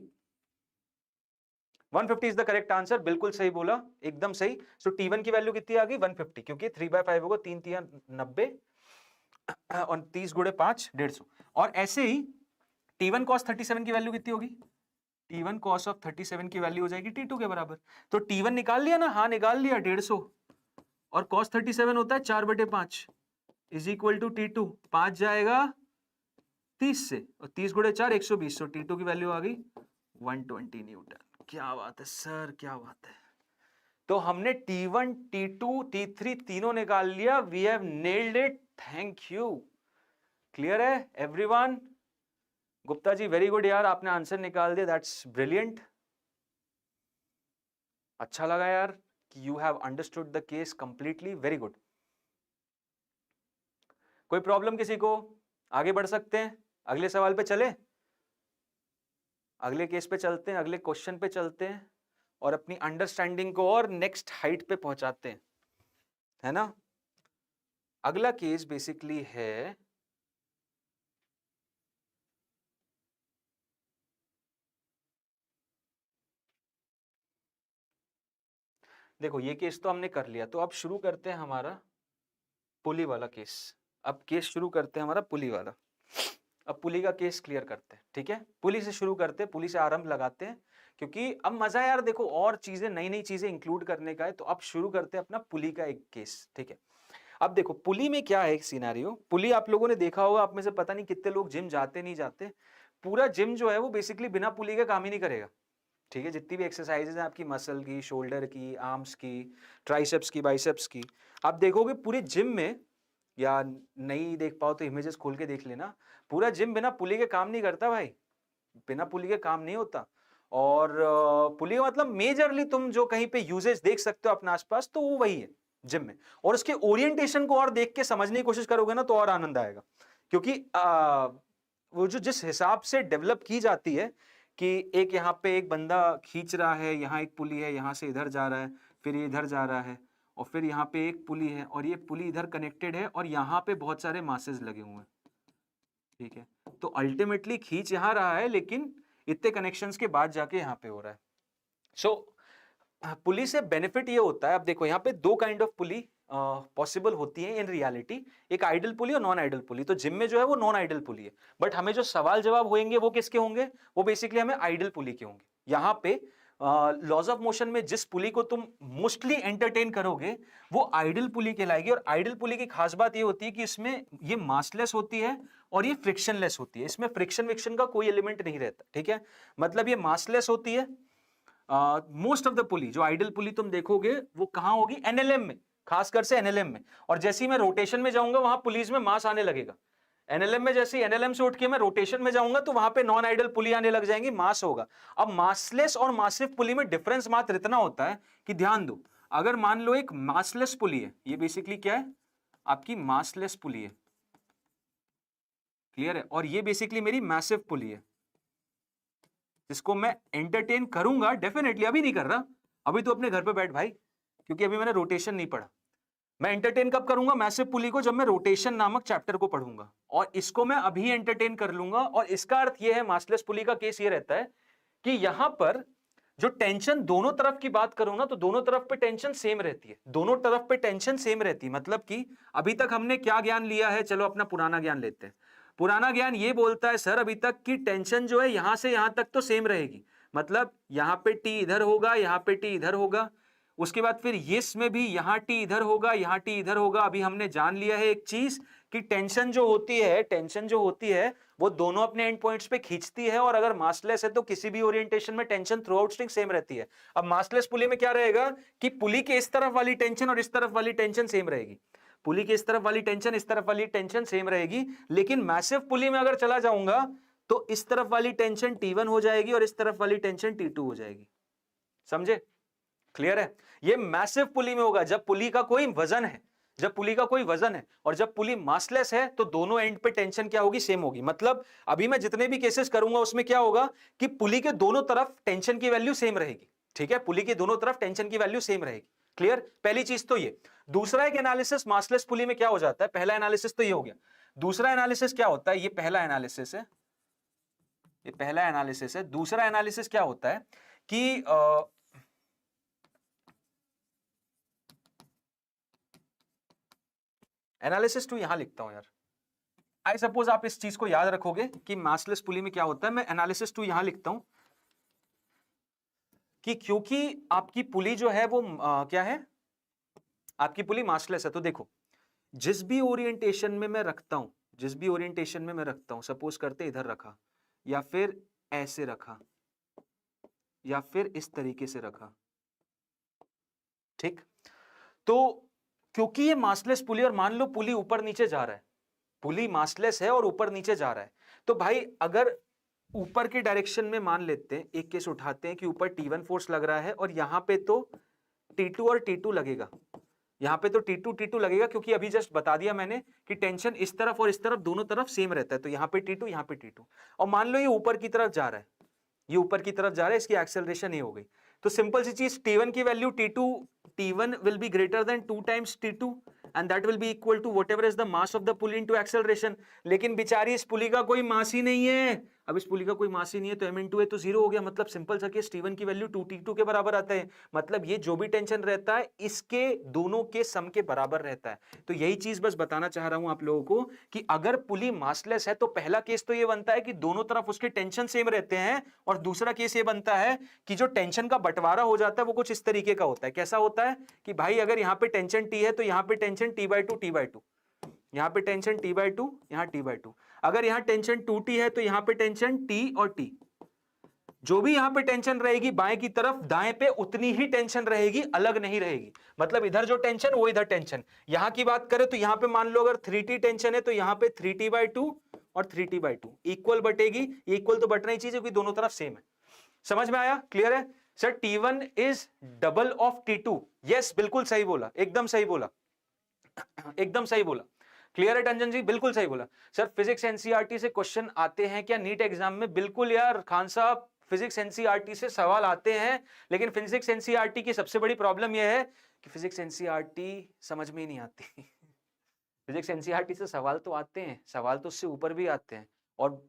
150 is the correct answer, बिल्कुल सही बोला, एकदम सही। सो T1 की वैल्यू कितनी आ गई? 150, क्योंकि 3/5 होगा, 3 3 90 और 30 गुणे 5 150। और ऐसे ही T1 cos 37 की वैल्यू कितनी होगी? T1 cos of 37 की वैल्यू हो जाएगी T2 के बराबर। तो T1 निकाल लिया ना? हाँ निकाल लिया, 150, और cos 37 होता है 4/5 इज इक्वल टू T2, 5 जाएगा 30 से, और 30 गुणे 4 120, तो T2 की वैल्यू आ गई 120 न्यूटन। क्या बात है सर, क्या बात है। तो हमने T1 T2 T3 तीनों निकाल लिया, we have nailed it, thank you. Clear है everyone? Gupta ji very good यार, आपने आंसर निकाल दिया, दैट्स ब्रिलियंट। अच्छा लगा यार कि you have understood the case completely, very good. कोई प्रॉब्लम किसी को? आगे बढ़ सकते हैं, अगले सवाल पे चले, अगले केस पे चलते हैं, अगले क्वेश्चन पे चलते हैं, और अपनी अंडरस्टैंडिंग को और नेक्स्ट हाइट पे पहुंचाते हैं, है ना? अगला केस बेसिकली है देखो, ये केस तो हमने कर लिया, तो अब शुरू करते हैं हमारा पुली वाला केस। अब केस शुरू करते हैं हमारा पुली वाला। अब पुली का केस क्लियर करते हैं, ठीक है? पुली से शुरू करते हैं, पुली से आरंभ लगाते हैं, क्योंकि अब मजा यार देखो और चीजें, नई नई चीजें इंक्लूड करने का है। तो अब शुरू करते हैं अपना पुली का एक केस, ठीक है? अब देखो पुली में क्या है एक सिनेरियो। पुली आप लोगों ने देखा होगा, आप में से पता नहीं कितने लोग जिम जाते नहीं जाते। पूरा जिम जो है वो बेसिकली बिना पुली के काम ही नहीं करेगा, ठीक है? जितनी भी एक्सरसाइजेज हैं आपकी, मसल की, शोल्डर की, आर्म्स की, ट्राइसेप्स की, बाइसेप्स की, आप देखोगे पूरे जिम में, या नहीं देख पाओ तो इमेजेस खोल के देख लेना, पूरा जिम बिना पुली के काम नहीं करता भाई, बिना पुली के काम नहीं होता। और पुली का मतलब मेजरली तुम जो कहीं पे यूजेज देख सकते हो अपने आसपास, तो वो वही है जिम में। और उसके ओरिएंटेशन को और देख के समझने की कोशिश करोगे ना, तो और आनंद आएगा, क्योंकि वो जो जिस हिसाब से डेवलप की जाती है कि एक यहाँ पे एक बंदा खींच रहा है, यहाँ एक पुली है, यहाँ से इधर जा रहा है, फिर ये इधर जा रहा है, और फिर यहाँ पे एक पुली है, और ये पुली इधर कनेक्टेड है, और यहाँ पे बहुत सारे मासेस लगे हुए हैं, ठीक है? तो अल्टीमेटली खींच यहाँ रहा है, लेकिन इतने कनेक्शंस के बाद जाके यहाँ पे हो रहा है। सो पुली से बेनिफिट ये होता है, अब देखो यहाँ पे दो काइंड ऑफ पुली पॉसिबल होती है इन रियलिटी, एक आइडल पुली और नॉन आइडल पुली। तो जिम में जो है वो नॉन आइडल पुली है, बट हमें जो सवाल जवाब होंगे वो किसके होंगे? वो बेसिकली हमें आइडल पुली के होंगे। यहाँ पे लॉज ऑफ मोशन में जिस पुली को तुम मोस्टली एंटरटेन करोगे वो आइडल पुली कहलाएगी। और आइडल पुली की खास बात ये होती है कि इसमें ये मासलेस होती है और ये फ्रिक्शनलेस होती है, इसमें फ्रिक्शन विक्शन का कोई एलिमेंट नहीं रहता, ठीक है? मतलब ये मासलेस होती है। मोस्ट ऑफ द पुली, जो आइडल पुली तुम देखोगे वो कहां होगी? एनएलएम में, खासकर से एनएलएम में। और जैसे ही मैं रोटेशन में जाऊंगा वहां पुलीज में मास आने लगेगा। एनएलएम में जैसे एनएलएम से उठ के मैं रोटेशन में जाऊंगा तो वहां पे नॉन आइडल पुली आने लग जाएंगी, मास होगा। अब मासलेस और मासिव पुली में डिफरेंस मात्र इतना होता है कि ध्यान दो, अगर मान लो एक मासलेस पुली है, ये बेसिकली क्या है? आपकी मासलेस पुली है, क्लियर है? और ये बेसिकली मेरी मैसिव पुली है, जिसको मैं एंटरटेन करूंगा डेफिनेटली, अभी नहीं कर रहा, अभी तो अपने घर पे बैठ भाई, क्योंकि अभी मैंने रोटेशन नहीं पढ़ा। मैं एंटरटेन कब करूंगा मैसिव पुली को? जब मैं रोटेशन नामक चैप्टर को पढ़ूंगा, और इसको मैं अभी एंटरटेन कर लूंगा। और इसका अर्थ यह है, मासलेस पुली का केस ये रहता है कि यहां पर जो टेंशन दोनों तरफ की बात करूं ना, तो दोनों तरफ पे टेंशन सेम रहती है, दोनों तरफ पे टेंशन सेम रहती है। मतलब कि अभी तक हमने क्या ज्ञान लिया है? चलो अपना पुराना ज्ञान लेते हैं। पुराना ज्ञान ये बोलता है सर अभी तक कि टेंशन जो है यहां से यहां तक तो सेम रहेगी, मतलब यहाँ पे टी इधर होगा, यहाँ पे टी इधर होगा, उसके बाद फिर यस में भी यहाँ टी इधर होगा, यहाँ टी इधर होगा। अभी हमने जान लिया है एक चीज कि टेंशन जो होती है वो दोनों अपने एंड पॉइंट्स पे खींचती है, और अगर मासलेस है तो किसी भी ओरिएंटेशन में tension through out string same रहती है। अब मासलेस पुली में क्या रहेगा कि पुली के इस तरफ वाली टेंशन और इस तरफ वाली टेंशन सेम रहेगी, पुली के इस तरफ वाली टेंशन इस तरफ वाली टेंशन सेम रहेगी। लेकिन मैसिव पुली में अगर चला जाऊंगा तो इस तरफ वाली टेंशन T1 हो जाएगी और इस तरफ वाली टेंशन T2 हो जाएगी। समझे? क्लियर है? ये मैसिव पुली में होगा जब पुली का कोई वजन है, जब पुली का कोई वजन है, और जब पुली मासलेस है तो दोनों एंड पे टेंशन क्या होगी, सेम होगी। मतलब अभी मैं जितने भी केसेस करूंगा उसमें क्या होगा कि पुली के दोनों तरफ टेंशन की वैल्यू सेम रहेगी। ठीक है, पुली के दोनों तरफ टेंशन की वैल्यू सेम रहेगी। क्लियर? पहली चीज तो ये। दूसरा एक एनालिसिस मासलेस पुली में क्या हो जाता है, पहला एनालिसिस तो ये हो गया। दूसरा एनालिसिस क्या होता है, ये पहला एनालिसिस है, ये पहला एनालिसिस है। दूसरा एनालिसिस क्या होता है कि एनालिसिस टू यहां लिखता हूं यार। आई सपोज आप इस चीज को याद रखोगे कि मासलेस पुली में क्या होता है। मैं एनालिसिस टू यहां लिखता हूं कि क्योंकि आपकी पुली जो है वो क्या है, आपकी पुली मासलेस है। तो देखो, जिस भी ओरिएंटेशन में मैं रखता हूं, जिस भी ओरिएंटेशन में मैं रखता हूं, सपोज करते इधर रखा, या फिर ऐसे रखा, या फिर इस तरीके से रखा, ठीक, तो क्योंकि ये मासलेस पुली, और मान लो पुली ऊपर नीचे जा रहा है, पुली मासलेस है और ऊपर नीचे जा रहा है, तो भाई अगर ऊपर के डायरेक्शन में मान लेते हैं, एक केस उठाते हैं कि ऊपर T1 फोर्स लग रहा है और यहां पे तो T2 और T2 लगेगा, यहां पे तो T2 लगेगा, क्योंकि अभी जस्ट बता दिया मैंने कि टेंशन इस तरफ और इस तरफ दोनों तरफ सेम रहता है। तो यहां पे T2, यहां पे T2, और मान लो ये ऊपर की तरफ जा रहा है, ये ऊपर की तरफ जा रहा है, इसकी एक्सेलरेशन ये हो गई। तो सिंपल सी चीज, T1 की value T1 will be greater than 2 times T2 and that will be equal to whatever is the mass of the pulley into acceleration। लेकिन बेचारी इस पुली का कोई मास ही नहीं है। अब इस पुली का कोई मास ही नहीं है तो m into a तो जीरो हो गया। मतलब सिंपल सा केस, T1 की वैल्यू 2T2 के बराबर आता है। मतलब ये जो भी टेंशन रहता है इसके दोनों के सम के बराबर रहता है। तो यही चीज बस बताना चाह रहा हूं आप लोगों को कि अगर पुली मासलेस है तो पहला केस तो ये बनता है कि दोनों तरफ उसके टेंशन सेम रहते हैं, और दूसरा केस ये बनता है कि जो टेंशन का बंटवारा हो जाता है वो कुछ इस तरीके का होता है। कैसा होता है कि भाई अगर यहाँ पे टेंशन T है तो यहाँ पे टेंशन T/2, यहाँ पे टेंशन T/2, यहाँ T/2। अगर यहाँ टेंशन 2T है तो यहाँ पे टेंशन T और T। जो भी यहाँ पे टेंशन रहेगी बाएं की तरफ, दाएं पे उतनी ही टेंशन रहेगी, अलग नहीं रहेगी। मतलब इधर जो टेंशन वो इधर टेंशन। यहां की बात करें तो यहाँ पे मान लो अगर 3T टेंशन है तो यहाँ पे 3T/2 और 3T/2 इक्वल बटेगी। इक्वल तो बटना ही चाहिए क्योंकि दोनों तरफ सेम है। समझ में आया? क्लियर है sir? T1 is double of T2। Yes, बिल्कुल सही बोला, एकदम सही बोला, एकदम सही बोला। क्लियर है टंजन जी? बिल्कुल सही बोला सर। फिजिक्स एनसीईआरटी से क्वेश्चन आते हैं क्या नीट एग्जाम में? बिल्कुल यार खान साहब, फिजिक्स एनसीईआरटी से सवाल आते हैं, लेकिन फिजिक्स एनसीईआरटी की सबसे बड़ी प्रॉब्लम यह है कि फिजिक्स एनसीईआरटी समझ में ही नहीं आती। फिजिक्स एनसीईआरटी से सवाल तो आते हैं, सवाल तो उससे ऊपर भी आते हैं, और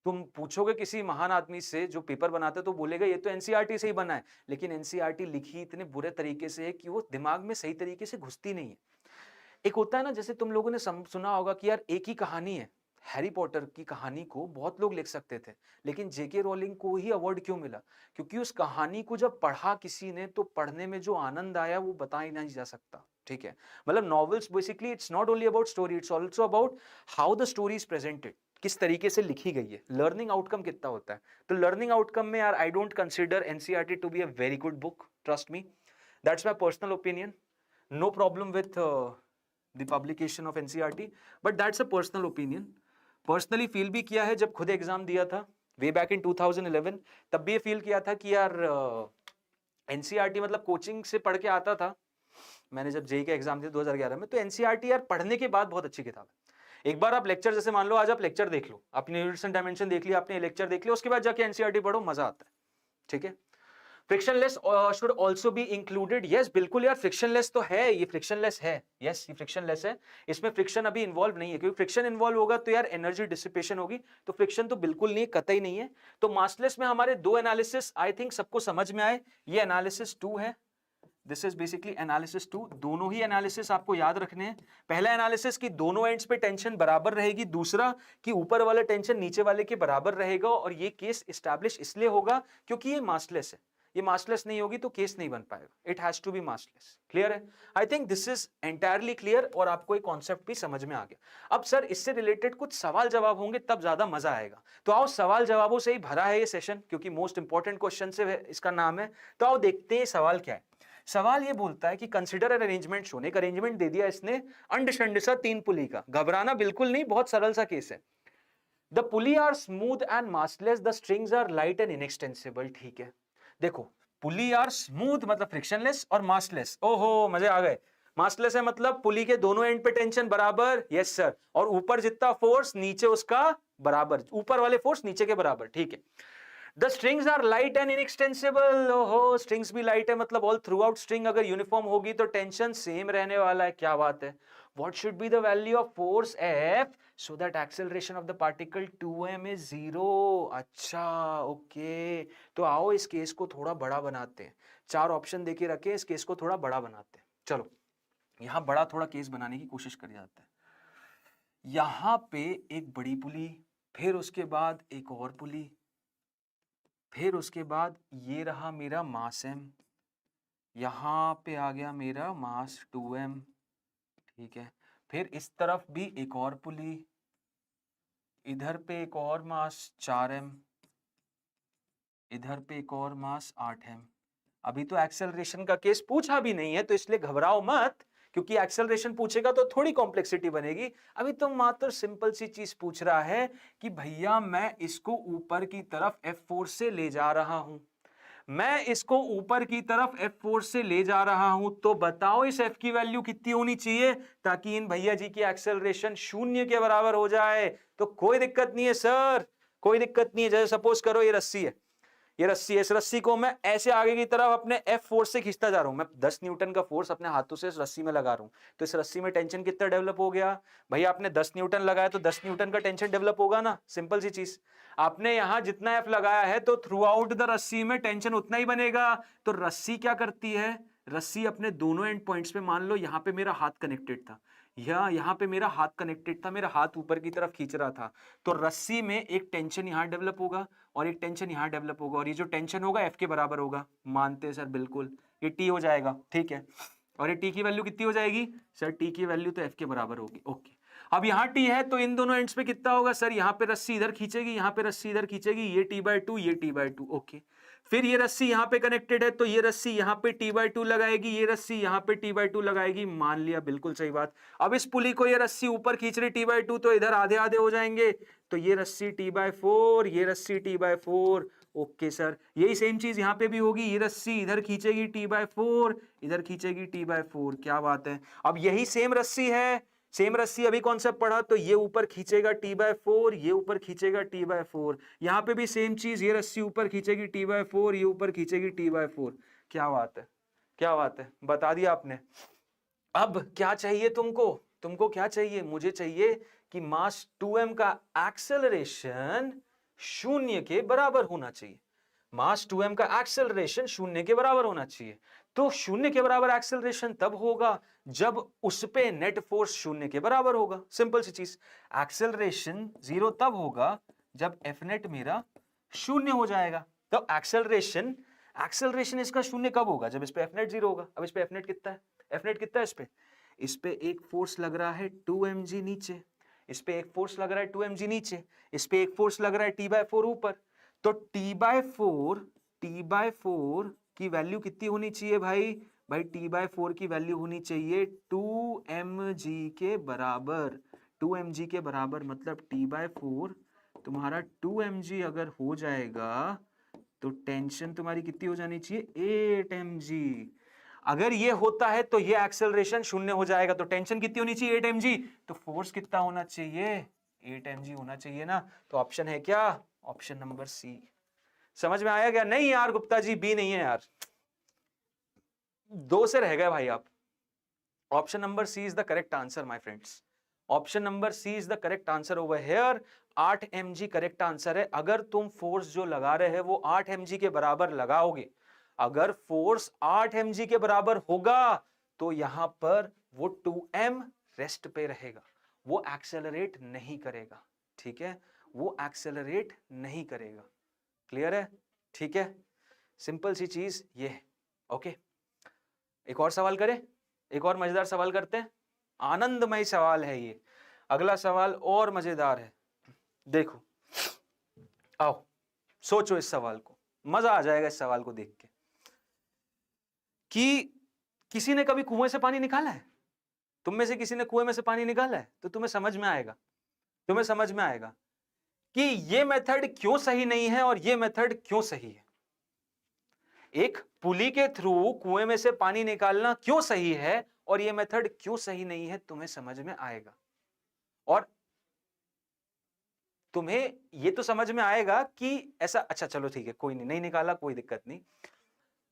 तुम पूछोगे किसी महान आदमी से जो पेपर बनाते तो बोलेगा ये तो एनसीईआरटी से ही बना है, लेकिन एनसीईआरटी लिखी इतने बुरे तरीके से है कि वो दिमाग में सही तरीके से घुसती नहीं है। एक होता है ना, जैसे तुम लोगों ने सुना होगा कि यार एक ही कहानी है, हैरी पॉटर की कहानी को बहुत लोग लिख सकते थे, लेकिन जेके रोलिंग को ही अवार्ड क्यों मिला? क्योंकि उस कहानी को जब पढ़ा किसी ने तो पढ़ने में जो आनंद आया वो बता ही नहीं जा सकता। ठीक है, मतलब novels basically it's not only about story, it's also about how the story is presented, किस तरीके से लिखी गई है, लर्निंग आउटकम कितना होता है। तो लर्निंग आउटकम में यार I don't consider NCERT to be a very good book, trust me, that's my personal opinion. No problem with the publication of NCERT, but that's a personal opinion। Personally feel भी किया है, जब खुद exam दिया था way back in 2011, तब भी ये फील किया था कि यार एनसीईआरटी मतलब कोचिंग से पढ़ के आता था मैंने, जब जेईई का एग्जाम दिया 2011 में, तो एनसीईआरटी यार पढ़ने के बाद बहुत अच्छी किताब है। एक बार आप लेक्चर, जैसे मान लो आज आप लेक्चर देख लो, आपने यूनिट्स एंड डायमेंशन देख लिया, आपने लेक्चर देख लिया, उसके बाद जाके एनसीईआरटी पढ़ो, मजा आता है। ठीक है, frictionless should also be included. Yes बिल्कुल यार, फ्रिक्शनलेस तो है, ये फ्रिक्शनलेस है। यस ये फ्रिक्शनलेस है, इसमें फ्रिक्शन अभी इन्वॉल्व नहीं है, क्योंकि फ्रिक्शन इन्वॉल्व होगा तो यार एनर्जी डिसिपेशन होगी, तो फ्रिक्शन तो बिल्कुल नहीं, कतई नहीं है। तो मासलेस में हमारे दो एनालिसिस आई थिंक सबको समझ में आए। ये एनालिसिस 2 है, दिस इज बेसिकली एनालिसिस 2। दोनों ही एनालिसिस आपको याद रखने हैं। पहला एनालिसिस कि दोनों एंड्स पे टेंशन बराबर रहेगी, दूसरा कि ऊपर वाला टेंशन नीचे वाले के बराबर रहेगा, और ये केस एस्टैब्लिश इसलिए होगा क्योंकि ये मासलेस है। ये मासलेस नहीं होगी तो केस नहीं बन पाएगा। It has to be massless. Clear है? I think this is entirely clear और आपको एक कॉन्सेप्ट भी समझ में आ गया। अब सर इससे रिलेटेड कुछ सवाल जवाब होंगे, तब ज्यादा मजा आएगा। तो आओ, सवाल जवाबों से ही भरा है ये सेशन, क्योंकि मोस्ट इंपॉर्टेंट क्वेश्चन से इसका नाम है। तो आओ देखते हैं सवाल क्या है। सवाल ये बोलता है कि कंसिडर एन अरेंजमेंट शोन। एक अरेंजमेंट दे दिया इसने अंड शंड सा 3 पुली का। घबराना बिल्कुल नहीं, बहुत सरल सा केस है। The pulley are smooth and massless, the strings are light and inextensible. ठीक है, देखो पुली आर स्मूथ मतलब फ्रिक्शनलेस, और मासलेस, ओहो मजे आ गए। मासलेस है मतलब पुली के दोनों एंड पे टेंशन बराबर, यस सर, और ऊपर जितना फोर्स नीचे उसका बराबर, ऊपर वाले फोर्स नीचे के बराबर। ठीक है। The strings are light and inextensible. ओहो, स्ट्रिंग्स भी लाइट है मतलब ऑल थ्रू आउट स्ट्रिंग अगर यूनिफॉर्म होगी तो टेंशन सेम रहने वाला है। क्या बात है। What should be the value of force F so that acceleration of the particle 2m is 0? अच्छा, ओके। तो आओ इस केस को थोड़ा बड़ा बनाते हैं। 4 ऑप्शन देके रखे, इस केस को थोड़ा बड़ा बनाते हैं। चलो यहां बड़ा थोड़ा केस बनाने की कोशिश करी जाता है। यहां पे एक बड़ी पुली, फिर उसके बाद एक और पुली, फिर उसके बाद ये रहा मेरा मास m, यहां पे आ गया मेरा मास 2m। ठीक है, फिर इस तरफ भी एक और पुली, इधर पे एक और मास 4m, इधर पे एक और मास 8m। अभी तो एक्सेलरेशन का केस पूछा भी नहीं है, तो इसलिए घबराओ मत, क्योंकि एक्सेलरेशन पूछेगा तो थोड़ी कॉम्प्लेक्सिटी बनेगी। अभी तो मात्र सिंपल सी चीज पूछ रहा है कि भैया मैं इसको ऊपर की तरफ F4 से ले जा रहा हूं, मैं इसको ऊपर की तरफ F4 से ले जा रहा हूं, तो बताओ इस F की वैल्यू कितनी होनी चाहिए ताकि इन भैया जी की एक्सेलरेशन 0 के बराबर हो जाए। तो कोई दिक्कत नहीं है सर, कोई दिक्कत नहीं है। जैसे सपोज करो ये रस्सी है, ये रस्सी है, इस रस्सी को मैं ऐसे आगे की तरफ अपने F4 से खींचता जा रहा हूं। मैं 10 न्यूटन का फोर्स अपने हाथों से इस रस्सी में लगा रहा हूं, तो इस रस्सी में टेंशन कितना डेवलप हो गया भैया? आपने 10 न्यूटन लगाया तो 10 न्यूटन का टेंशन डेवलप होगा ना, सिंपल सी चीज। आपने यहां जितना F लगाया है तो थ्रू आउट द रस्सी में टेंशन उतना ही बनेगा। तो रस्सी क्या करती है, रस्सी अपने दोनों एंड पॉइंट्स पे, मान लो यहां पे मेरा हाथ कनेक्टेड था, यहाँ पे मेरा हाथ कनेक्टेड था, मेरा हाथ ऊपर की तरफ खींच रहा था, तो रस्सी में एक टेंशन यहां डेवलप होगा और एक टेंशन यहां डेवलप होगा, और ये जो टेंशन होगा F के बराबर होगा। मानते हैं सर? बिल्कुल, ये T हो जाएगा। ठीक है, और ये T की वैल्यू कितनी हो जाएगी सर? T की वैल्यू तो F के बराबर होगी। ओके, अब यहाँ T है तो इन दोनों एंड्स पे कितना होगा सर? यहाँ पे रस्सी इधर खींचेगी, यहाँ पे रस्सी इधर खींचेगी, ये T/2, ये T/2। ओके, फिर ये रस्सी यहाँ पे कनेक्टेड है तो ये रस्सी यहाँ पे T/2 लगाएगी, ये रस्सी यहाँ पे T/2 लगाएगी। मान लिया, बिल्कुल सही बात। अब इस पुली को ये रस्सी ऊपर खींच रही T/2, तो इधर आधे आधे हो जाएंगे, तो ये रस्सी T/4, ये रस्सी T/4। ओके सर, यही सेम चीज यहाँ पे भी होगी, ये रस्सी इधर खींचेगी T/4, इधर खींचेगी T/4। क्या बात है। अब यही सेम रस्सी है, सेम रस्सी अभी कॉन्सेप्ट पढ़ा, तो ये ऊपर खींचेगा T/4, ये ऊपर खींचेगा T/4। यहाँ पे भी सेम चीज, ये रस्सी ऊपर खींचेगी T/4, ये ऊपर खींचेगी T/4। क्या बात है, क्या बात है, बता दिया आपने। अब क्या चाहिए तुमको? तुमको क्या चाहिए? मुझे चाहिए कि मास 2m का एक्सेलरेशन 0 के बराबर होना चाहिए। मास 2m का एक्सेलरेशन 0 के बराबर होना चाहिए। तो 0 के बराबर एक्सेलरेशन तब होगा जब उस पे नेट फोर्स 0 के बराबर होगा। सिंपल सी चीज, एक्सेलरेशन 0 तब होगा जब F नेट मेरा 0 हो जाएगा। तो एक्सेलरेशन एक्सेलरेशन इसका 0 कब होगा? जब इस पे F नेट 0 होगा। अब इस पे F नेट कितना है? F नेट कितना है इस पे? इस पे एक फोर्स लग रहा है 2mg नीचे, इस पे एक फोर्स लग रहा है 2mg नीचे, इस पे एक फोर्स लग रहा है T/4 ऊपर। तो T/4 की वैल्यू कितनी होनी चाहिए भाई? भाई T/4 की वैल्यू होनी चाहिए 2mg के बराबर। 2mg के बराबर मतलब T/4 तुम्हारा 2mg अगर हो जाएगा तो टेंशन तुम्हारी कितनी हो जानी चाहिए? 8mg। अगर ये होता है तो ये एक्सेलरेशन 0 हो जाएगा, तो टेंशन कितनी होनी चाहिए? 8mg। तो फोर्स कितना होना चाहिए? 8mg होना चाहिए ना। तो ऑप्शन है क्या? Option number C. समझ में आया क्या? नहीं यार गुप्ता जी, बी नहीं है यार, 2 से रह गए भाई आप। Option number C is the correct answer my friends. Option number C is the correct answer over here. 8mg correct answer है। अगर तुम फोर्स जो लगा रहे हैं वो 8mg के बराबर लगाओगे, अगर फोर्स 8 mg के बराबर होगा तो यहां पर वो 2m रेस्ट पे रहेगा, वो एक्सेलरेट नहीं करेगा। ठीक है, वो एक्सेलरेट नहीं करेगा। क्लियर है? ठीक है, सिंपल सी चीज ये है। ओके, एक और सवाल करें, एक और मजेदार सवाल करते हैं। आनंदमय सवाल है ये, अगला सवाल और मजेदार है। देखो, आओ सोचो इस सवाल को, मजा आ जाएगा इस सवाल को देख के। कि किसी ने कभी कुएं से पानी निकाला है? तुम में से किसी ने कुएं में से पानी निकाला है? तो तुम्हें समझ में आएगा, तुम्हें समझ में आएगा कि ये मेथड क्यों सही नहीं है और ये मेथड क्यों सही है। एक पुली के थ्रू कुएं में से पानी निकालना क्यों सही है और ये मेथड क्यों सही नहीं है, तुम्हें समझ में आएगा। और तुम्हें ये तो समझ में आएगा कि ऐसा, अच्छा चलो ठीक है, कोई नहीं निकाला, कोई दिक्कत नहीं।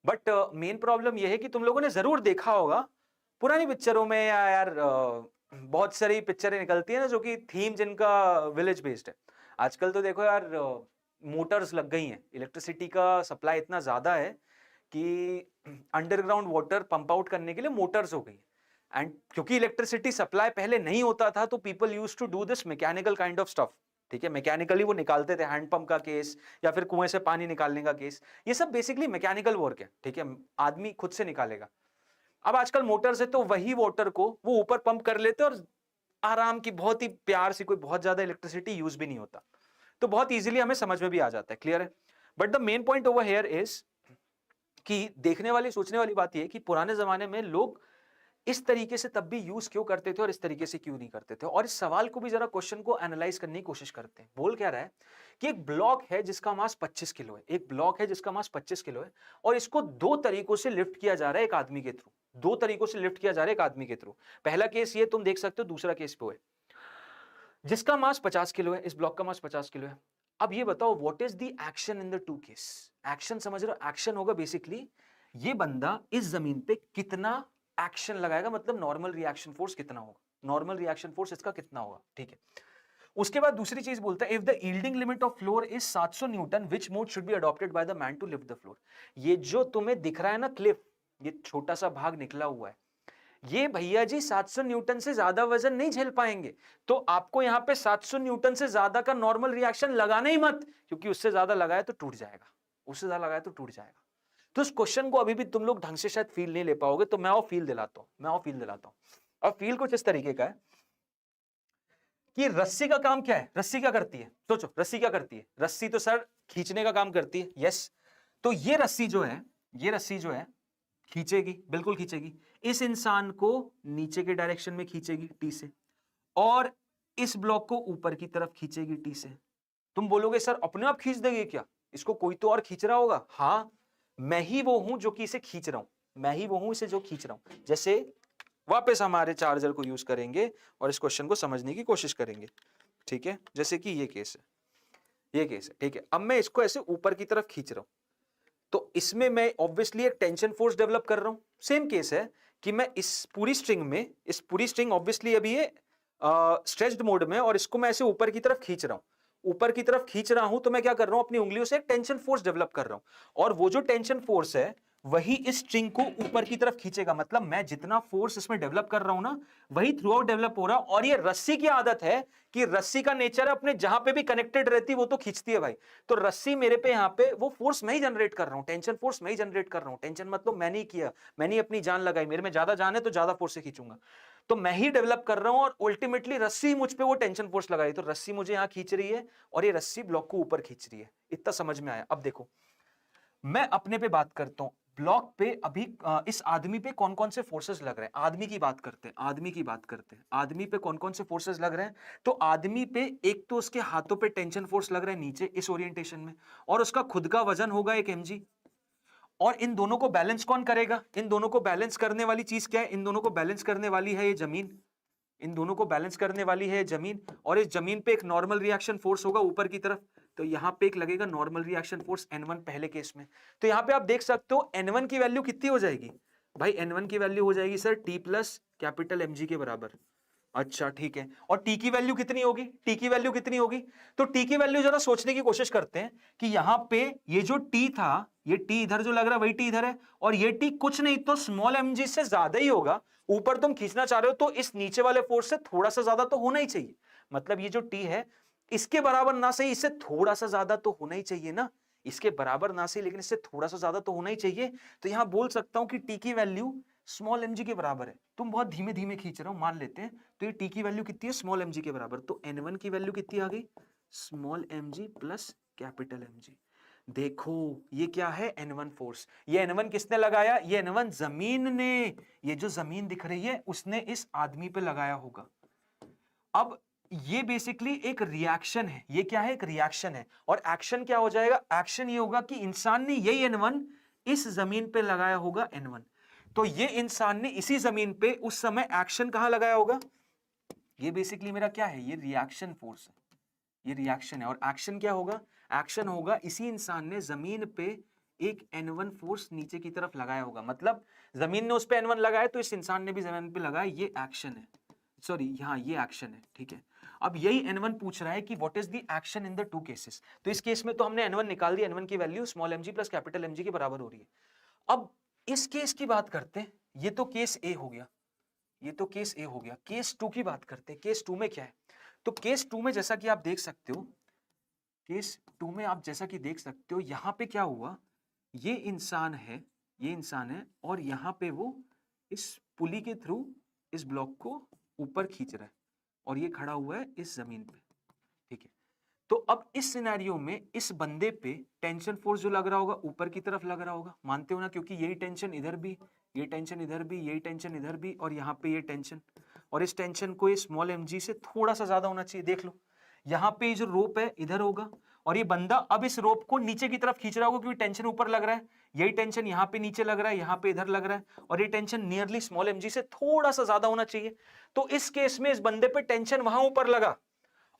बट मेन प्रॉब्लम यह है कि तुम लोगों ने जरूर देखा होगा पुरानी पिक्चरों में, या यार बहुत सारी पिक्चरें निकलती है ना जो कि थीम जिनका विलेज बेस्ड है। आजकल तो देखो यार, मोटर्स लग गई हैं, इलेक्ट्रिसिटी का सप्लाई इतना ज्यादा है कि अंडरग्राउंड वाटर पंप आउट करने के लिए मोटर्स हो गई। एंड क्योंकि इलेक्ट्रिसिटी सप्लाई पहले नहीं होता था तो people used to do this mechanical kind of stuff. ठीक है, मैकेनिकली वो निकालते थे, हैंडपंप का केस या फिर कुएं से पानी निकालने का केस, ये सब बेसिकली मैकेनिकल वर्क है। ठीक है, आदमी खुद से निकालेगा। अब आजकल मोटर्स है तो वही वाटर को वो ऊपर पंप कर लेते और आराम की, बहुत ही प्यार से, कोई बहुत ज्यादा इलेक्ट्रिसिटी यूज भी नहीं होता, तो बहुत इजीली हमें समझ में भी आ जाता है। क्लियर है? But the main point over here is कि देखने वाली, सोचने वाली बात यह है कि पुराने जमाने में लोग इस तरीके से तब भी यूज क्यों करते थे और इस तरीके से क्यों नहीं करते थे। और इस सवाल को भी जरा, क्वेश्चन को एनालाइज करने की कोशिश करते हैं। बोल क्या रहा है कि एक ब्लॉक है जिसका मास 25 किलो है, एक ब्लॉक है जिसका मास 25 किलो है, और इसको दो तरीकों से लिफ्ट किया जा रहा है एक आदमी के थ्रू, दो तरीकों से लिफ्ट किया जा रहा है एक आदमी के थ्रू। पहला केस ये तुम देख सकते हो, दूसरा केस वो है जिसका मास 50 किलो है, इस ब्लॉक का मास 50 किलो है। अब ये बताओ what is the action in the two case. Action समझ रहे हो? एक्शन होगा बेसिकली ये बंदा इस जमीन पे कितना एक्शन लगाएगा, मतलब नॉर्मल रिएक्शन फोर्स कितना होगा, नॉर्मल रिएक्शन फोर्स इसका कितना होगा। ठीक है, उसके बाद दूसरी चीज बोलता है, if the yielding limit of floor is 700 newton which mode should be adopted by the man to lift the floor. ये जो तुम्हें दिख रहा है ना क्लिफ, ये छोटा सा भाग निकला हुआ है, ये भैया जी 700 न्यूटन से ज्यादा वजन नहीं झेल पाएंगे, तो आपको यहां पे 700 न्यूटन से ज्यादा का नॉर्मल रिएक्शन लगाना ही मत, क्योंकि उससे ज्यादा लगाया तो टूट जाएगा, उससे ज्यादा लगाया तो टूट जाएगा। तो इस क्वेश्चन को अभी भी तुम लोग ढंग से शायद फील नहीं ले पाओगे, तो मैं और फील दिलाता हूं, मैं और फील दिलाता हूं। और फील कुछ इस तरीके का है कि रस्सी का काम क्या है, रस्सी क्या करती है, सोचो रस्सी क्या करती है। रस्सी तो सर खींचने का काम करती है, यस। तो ये रस्सी जो है, ये रस्सी जो है खींचेगी, बिल्कुल खींचेगी, इस इंसान को नीचे के डायरेक्शन में खींचेगी टी से, और इस ब्लॉक को ऊपर की तरफ खींचेगी टी से। तुम बोलोगे सर अपने आप खींच देगी क्या, इसको कोई तो और खींच रहा होगा। हाँ, मैं ही वो हूं जो कि इसे खींच रहा हूं, मैं ही वो हूं इसे जो खींच रहा हूं। जैसे वापस हमारे चार्जर को यूज करेंगे और इस क्वेश्चन को समझने की कोशिश करेंगे। ठीक है, जैसे कि ये केस है, ये केस है। ठीक है, अब मैं इसको ऐसे ऊपर की तरफ खींच रहा हूं, तो इसमें मैं ऑब्वियसली एक टेंशन फोर्स डेवलप कर रहा हूं। सेम केस है कि मैं इस पूरी स्ट्रिंग में, इस पूरी स्ट्रिंग ऑब्वियसली अभी ये स्ट्रेच्ड मोड में, और इसको मैं ऐसे ऊपर की तरफ खींच रहा हूं, ऊपर की तरफ खींच रहा हूं, तो मैं क्या कर रहा हूं, अपनी उंगलियों से एक टेंशन फोर्स डेवलप कर रहा हूं, और वो जो टेंशन फोर्स है वही इस स्ट्रिंग को ऊपर की तरफ खींचेगा। मतलब मैं जितना फोर्स इसमें डेवलप कर रहा हूं ना, वही थ्रू आउट डेवलप हो रहा। और ये रस्सी की आदत है कि रस्सी का नेचर है अपने जहां पे भी कनेक्टेड रहती है वो तो खींचती है भाई। तो रस्सी मेरे पे यहाँ पे वो फोर्स मैं ही जनरेट कर रहा हूं, टेंशन फोर्स मैं ही जनरेट कर रहा हूं। टेंशन मतलब मैंने ही किया, मैंने अपनी जान लगाई, मेरे में ज्यादा जान है तो ज्यादा फोर्स से खींचूंगा, तो मैं ही डेवलप कर रहा हूं, और अल्टीमेटली रस्सी मुझ पे वो टेंशन फोर्स लगाई, तो रस्सी मुझे यहां खींच रही है और ये रस्सी ब्लॉक को ऊपर खींच रही है। इतना समझ में आया? अब देखो मैं अपने पे बात करता हूं, ब्लॉक पे अभी इस आदमी पे कौन कौन से फोर्सेस लग रहे हैं। आदमी की बात करते हैं, आदमी की बात करते हैं, आदमी पे कौन कौन से फोर्सेस लग रहे हैं। तो आदमी पे एक तो उसके हाथों पे टेंशन फोर्स लग रहा है नीचे इस ओरिएंटेशन में, और उसका खुद का वजन होगा 1 mg। और इन दोनों को बैलेंस कौन करेगा, इन दोनों को बैलेंस करने वाली चीज क्या है, इन दोनों को बैलेंस करने वाली है ये जमीन, इन दोनों को बैलेंस करने वाली है जमीन। और इस जमीन पे एक नॉर्मल रिएक्शन फोर्स होगा ऊपर की तरफ, तो यहां पे एक लगेगा नॉर्मल रिएक्शन फोर्स N1 पहले केस में। तो यहां पे आप देख सकते हो N1 की वैल्यू कितनी हो जाएगी भाई, N1 की वैल्यू हो जाएगी sir T plus capital mg के बराबर। अच्छा ठीक है, और टी की वैल्यू कितनी होगी, टी की वैल्यू कितनी होगी? तो टी की वैल्यू जरा सोचने की कोशिश करते हैं कि यहां पे ये जो टी था, ये टी इधर जो लग रहा है वही टी इधर है, और ये टी कुछ नहीं तो स्मॉल एम जी से ज्यादा ही होगा। ऊपर तुम खींचना चाह रहे हो तो इस नीचे वाले फोर्स से थोड़ा सा ज्यादा तो होना ही चाहिए। मतलब ये जो टी है इसके बराबर ना सही, इससे थोड़ा सा ज्यादा तो होना ही चाहिए ना, इसके बराबर ना सही लेकिन इससे थोड़ा सा ज्यादा तो होना ही चाहिए। तो यहां बोल सकता हूं कि टी की वैल्यू स्मॉल एम जी के बराबर है। तुम बहुत धीमे धीमे खींच रहे हो, मान लेते हैं। तो ये टी की वैल्यू कितनी है, स्मॉल एम जी के बराबर। तो N1 की वैल्यू कितनी आ गई, small M G plus capital M G. देखो ये क्या है, N1 फोर्स। ये N1 किसने लगाया, ये N1 जमीन ने, ये जो जमीन दिख रही है उसने इस आदमी पे लगाया होगा। अब ये बेसिकली एक रिएक्शन है, ये क्या है, एक रिएक्शन है। और एक्शन क्या हो जाएगा, एक्शन ये होगा कि इंसान ने यही N1 इस जमीन पे लगाया होगा N1। तो ये इंसान ने इसी जमीन पे उस समय एक्शन कहां लगाया होगा, ये बेसिकली मेरा क्या है, ये रिएक्शन फोर्स है, ये रिएक्शन है। और एक्शन क्या होगा, एक्शन होगा इसी इंसान ने जमीन पे एक N1 फोर्स नीचे की तरफ लगाया होगा। मतलब जमीन ने उस पे N1 लगाया तो इस इंसान ने भी जमीन पे लगाया, ये एक्शन है। सॉरी यहाँ ये एक्शन है, ठीक है। अब यही N1 पूछ रहा है कि what is the action in the two cases. तो इस केस में तो हमने N1 निकाल दिया, N1 की value small M G plus capital M G के बराबर हो रही है। अब इस केस की बात करते हैं, ये तो केस ए हो गया, ये तो केस ए हो गया। केस टू की बात करते हैं, केस टू में क्या है। तो केस टू में जैसा कि आप देख सकते हो, केस टू में आप जैसा कि देख सकते हो यहां पे क्या हुआ, ये इंसान है, ये इंसान है, और यहां पे वो इस पुली के थ्रू इस ब्लॉक को ऊपर खींच रहा है, और ये खड़ा हुआ है इस जमीन पे, ठीक है। तो अब इस सिनेरियो में इस बंदे पे टेंशन फोर्स जो लग रहा होगा ऊपर की तरफ लग रहा होगा, मानते हो ना, क्योंकि यही टेंशन इधर भी, ये टेंशन इधर भी, यही टेंशन इधर भी, और यहाँ पे ये टेंशन, और इस टेंशन को ये स्मॉल एम जी से थोड़ा सा ज्यादा होना चाहिए। देख लो यहाँ पे जो रोप है इधर होगा, और ये बंदा अब इस रोप को नीचे की तरफ खींच रहा होगा क्योंकि टेंशन ऊपर लग रहा है, यही टेंशन यहाँ पे नीचे लग रहा है, यहाँ पे इधर लग रहा है, और ये tension nearly small M G से थोड़ा सा ज्यादा होना चाहिए। तो इस केस में इस बंदे पे टेंशन वहां ऊपर लगा,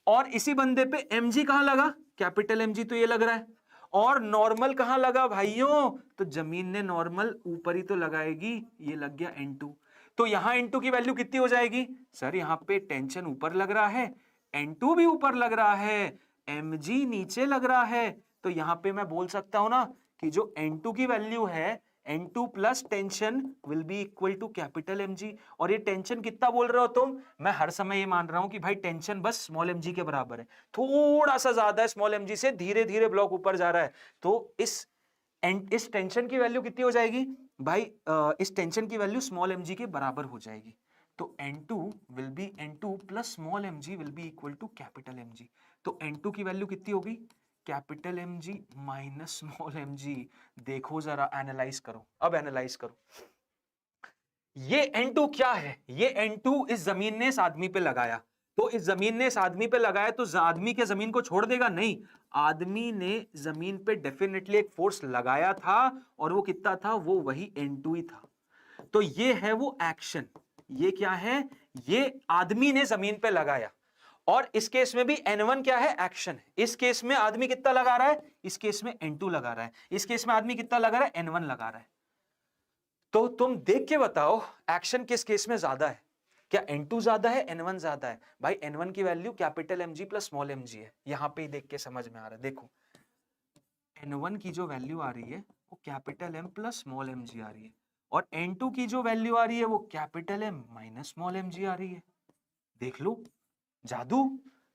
और इसी बंदे पे mg कहां लगा, कैपिटल mg तो ये लग रहा है, और नॉर्मल कहां लगा भाइयों, तो जमीन ने नॉर्मल ऊपर ही तो लगाएगी, ये लग गया n2। तो यहां n2 की वैल्यू कितनी हो जाएगी, सर यहां पे टेंशन ऊपर लग रहा है, n2 भी ऊपर लग रहा है, mg नीचे लग रहा है, तो यहां पे मैं बोल सकता हूं ना कि जो n2 की वैल्यू है, N2 plus tension will be equal to capital mg। और ये टेंशन कितना बोल रहे हो तुम, मैं हर समय ये मान रहा हूं कि भाई टेंशन बस स्मॉल mg के बराबर है, थोड़ा सा ज्यादा है स्मॉल mg से, धीरे धीरे ब्लॉक ऊपर जा रहा है। तो इस टेंशन की वैल्यू कितनी हो जाएगी भाई, इस टेंशन की वैल्यू स्मॉल mg के बराबर हो जाएगी। तो N2 will be N2 plus small mg will be equal to capital mg। तो N2 की वैल्यू कितनी होगी, capital M G minus small M G. देखो जरा, एनालाइज करो, अब एनालाइज करो। ये N2 क्या है, ये N2 इस जमीन ने इस आदमी पे लगाया, तो इस जमीन ने इस आदमी पे लगाया तो आदमी के जमीन को छोड़ देगा, नहीं, आदमी ने जमीन पे डेफिनेटली एक फोर्स लगाया था, और वो कितना था, वो वही N2 ही था। तो ये है वो एक्शन, ये क्या है, ये आदमी ने जमीन पे लगाया। और इस केस में भी N1 क्या है, एक्शन है। इस केस में आदमी कितना लगा रहा है, इस केस में N2 लगा रहा है, इस केस में आदमी कितना लगा रहा है, N1 लगा रहा है। तो तुम देख के बताओ एक्शन किस केस में ज्यादा है, क्या N2 ज्यादा है, N1 ज्यादा है। भाई N1 की value capital mg plus small mg है, यहां पे ही देख के समझ में आ रहा है। देखो N1 की जो वैल्यू आ रही है वो capital M plus small mg आ रही है, और N2 की जो वैल्यू आ रही है वो capital M minus small mg आ रही है। देख लो जादू,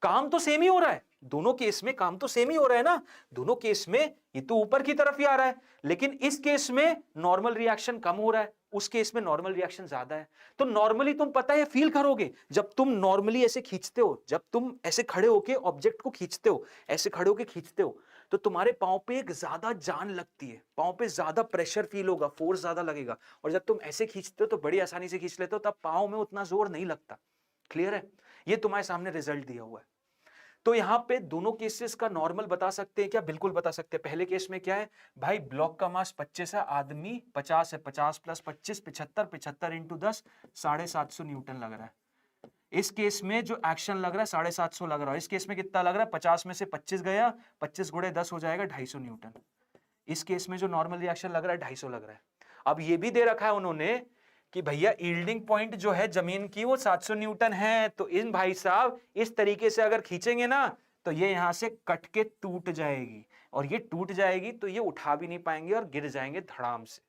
काम तो सेम ही हो रहा है, दोनों केस में काम तो सेम ही हो रहा है ना, दोनों केस में ये तो ऊपर की तरफ ही आ रहा है, लेकिन इस केस में नॉर्मल रिएक्शन कम हो रहा है, उस केस में नॉर्मल रिएक्शन ज्यादा है। तो नॉर्मली तुम पता है फील करोगे, जब तुम नॉर्मली ऐसे खींचते हो, जब तुम ऐसे खड़े होके ऑब्जेक्ट को खींचते हो, ऐसे खड़े होके खींचते हो, तो तुम्हारे पांव पे एक ज्यादा जान लगती है, पांव पे ज्यादा प्रेशर फील होगा, फोर्स ज्यादा लगेगा। और जब तुम ऐसे खींचते हो तो बड़ी आसानी से खींच लेते हो, तब पांव में उतना जोर नहीं लगता। क्लियर है, ये तुम्हारे सामने रिजल्ट दिया हुआ है। तो यहां पे दोनों केसेस का नॉर्मल बता सकते हैं क्या, बिल्कुल बता सकते हैं। पहले केस में क्या है भाई, ब्लॉक का मास 25 है, आदमी 50 है, 50 प्लस 25 75, 75 इंटू 10 750 न्यूटन लग रहा है। इस केस में जो एक्शन लग रहा है 750 लग रहा है। इस केस में कितना लग रहा है, 50 में से 25 गया, 25 गुणे 10 हो जाएगा 250 न्यूटन। इस केस में जो नॉर्मल रिएक्शन लग रहा है 250 लग रहा है। अब ये भी दे रखा है उन्होंने कि भैया यील्डिंग पॉइंट जो है जमीन की वो 700 न्यूटन है, तो इन भाई साहब इस तरीके से अगर खींचेंगे ना तो ये यहां से कट के टूट जाएगी, और ये टूट जाएगी तो ये उठा भी नहीं पाएंगे और गिर जाएंगे धड़ाम से।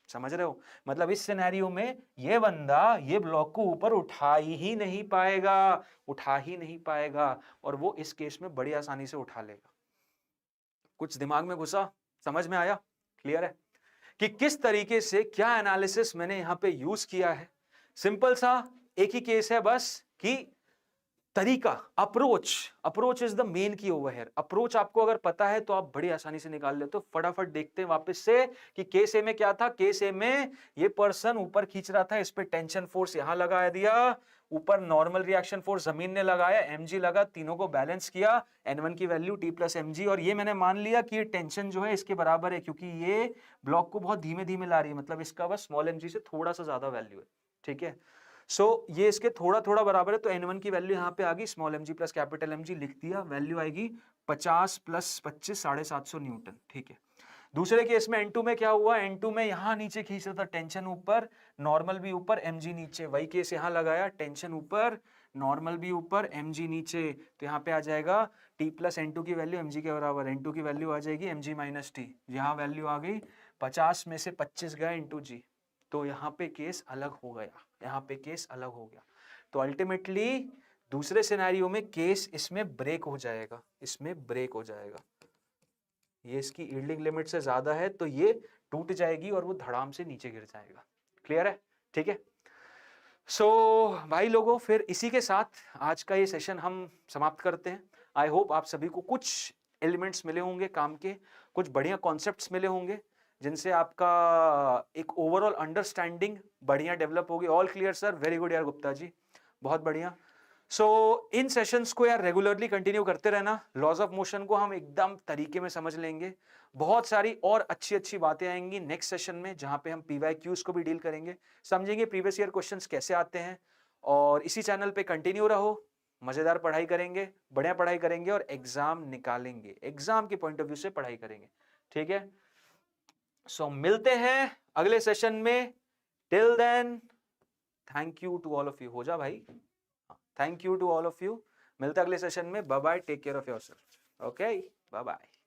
समझ रहे हो? मतलब इस सिनेरियो में ये बंदा ये ब्लॉक को ऊपर उठा ही नहीं पाएगा, उठा ही नहीं पाएगा, और वो इस केस में बड़ी आसानी से उठा लेगा। कुछ दिमाग में घुसा? समझ में आया? क्लियर है कि किस तरीके से क्या एनालिसिस मैंने यहां पे यूज किया है? सिंपल सा एक ही केस है बस कि तरीका, अप्रोच इज द मेन की ओवर हियर। अप्रोच आपको अगर पता है तो आप बड़ी आसानी से निकाल लेते हो। फटाफट देखते हैं वापस से कि केस ए में क्या था। केस ए में ये पर्सन ऊपर खींच रहा था, इस पे टेंशन फोर्स यहां लगा दिया, ऊपर नॉर्मल रिएक्शन फोर्स जमीन ने लगाया, mg लगा, तीनों को बैलेंस किया, n1 की वैल्यू t प्लस mg, और ये मैंने मान लिया कि ये टेंशन जो है इसके बराबर है, क्योंकि ये ब्लॉक को बहुत धीमे धीमे ला रही है, मतलब इसका बस स्मॉल mg से थोड़ा सा ज्यादा वैल्यू है। ठीक है, ये इसके थोड़ा थोड़ा बराबर है, तो n1 की वैल्यू यहाँ पे आ गई, small mg plus capital mg लिख दिया, वैल्यू आएगी 50 प्लस 25 750 न्यूटन। ठीक है, दूसरे केस में n2 में क्या हुआ, n2 में यहां नीचे खींच रहा था, टेंशन ऊपर, नॉर्मल भी ऊपर, mg नीचे, वही केस यहां लगाया, टेंशन ऊपर, नॉर्मल भी ऊपर, mg नीचे, तो यहाँ पे आ जाएगा t प्लस n2 की वैल्यू mg के बराबर, n2 की वैल्यू आ जाएगी mg माइनस टी, यहाँ वैल्यू आ गई 50 में से 25 गया इंटू जी, तो यहाँ पे केस अलग हो गया, यहाँ पे केस अलग हो गया। तो अल्टीमेटली दूसरे सिनेरियो में केस इसमें ब्रेक हो जाएगा, इसमें ब्रेक हो जाएगा, ये इसकी यील्डिंग लिमिट से ज्यादा है तो ये टूट जाएगी और वो धड़ाम से नीचे गिर जाएगा। क्लियर है? ठीक है, भाई लोगों, फिर इसी के साथ आज का ये सेशन हम समाप्त करते हैं। आई होप आप सभी को कुछ एलिमेंट्स मिले होंगे काम के, कुछ बढ़िया कॉन्सेप्ट्स मिले होंगे जिनसे आपका एक ओवरऑल अंडरस्टैंडिंग बढ़िया डेवलप होगी। All clear sir, very good यार गुप्ता जी, बहुत बढ़िया। इन सेशंस को यार रेगुलरली कंटिन्यू करते रहना, लॉज ऑफ मोशन को हम एकदम तरीके में समझ लेंगे, बहुत सारी और अच्छी अच्छी बातें आएंगी नेक्स्ट सेशन में, जहां पे हम पीवाईक्यूज को भी डील करेंगे, समझेंगे प्रीवियस ईयर क्वेश्चंस कैसे आते हैं। और इसी चैनल पे कंटिन्यू रहो, मजेदार पढ़ाई करेंगे, बढ़िया पढ़ाई करेंगे और एग्जाम निकालेंगे, एग्जाम के पॉइंट ऑफ व्यू से पढ़ाई करेंगे। ठीक है, मिलते हैं अगले सेशन में। Till then thank you to all of you. हो जा भाई, thank you to all of you, मिलते हैं अगले सेशन में। Bye bye, take care of yourself. Okay, bye bye.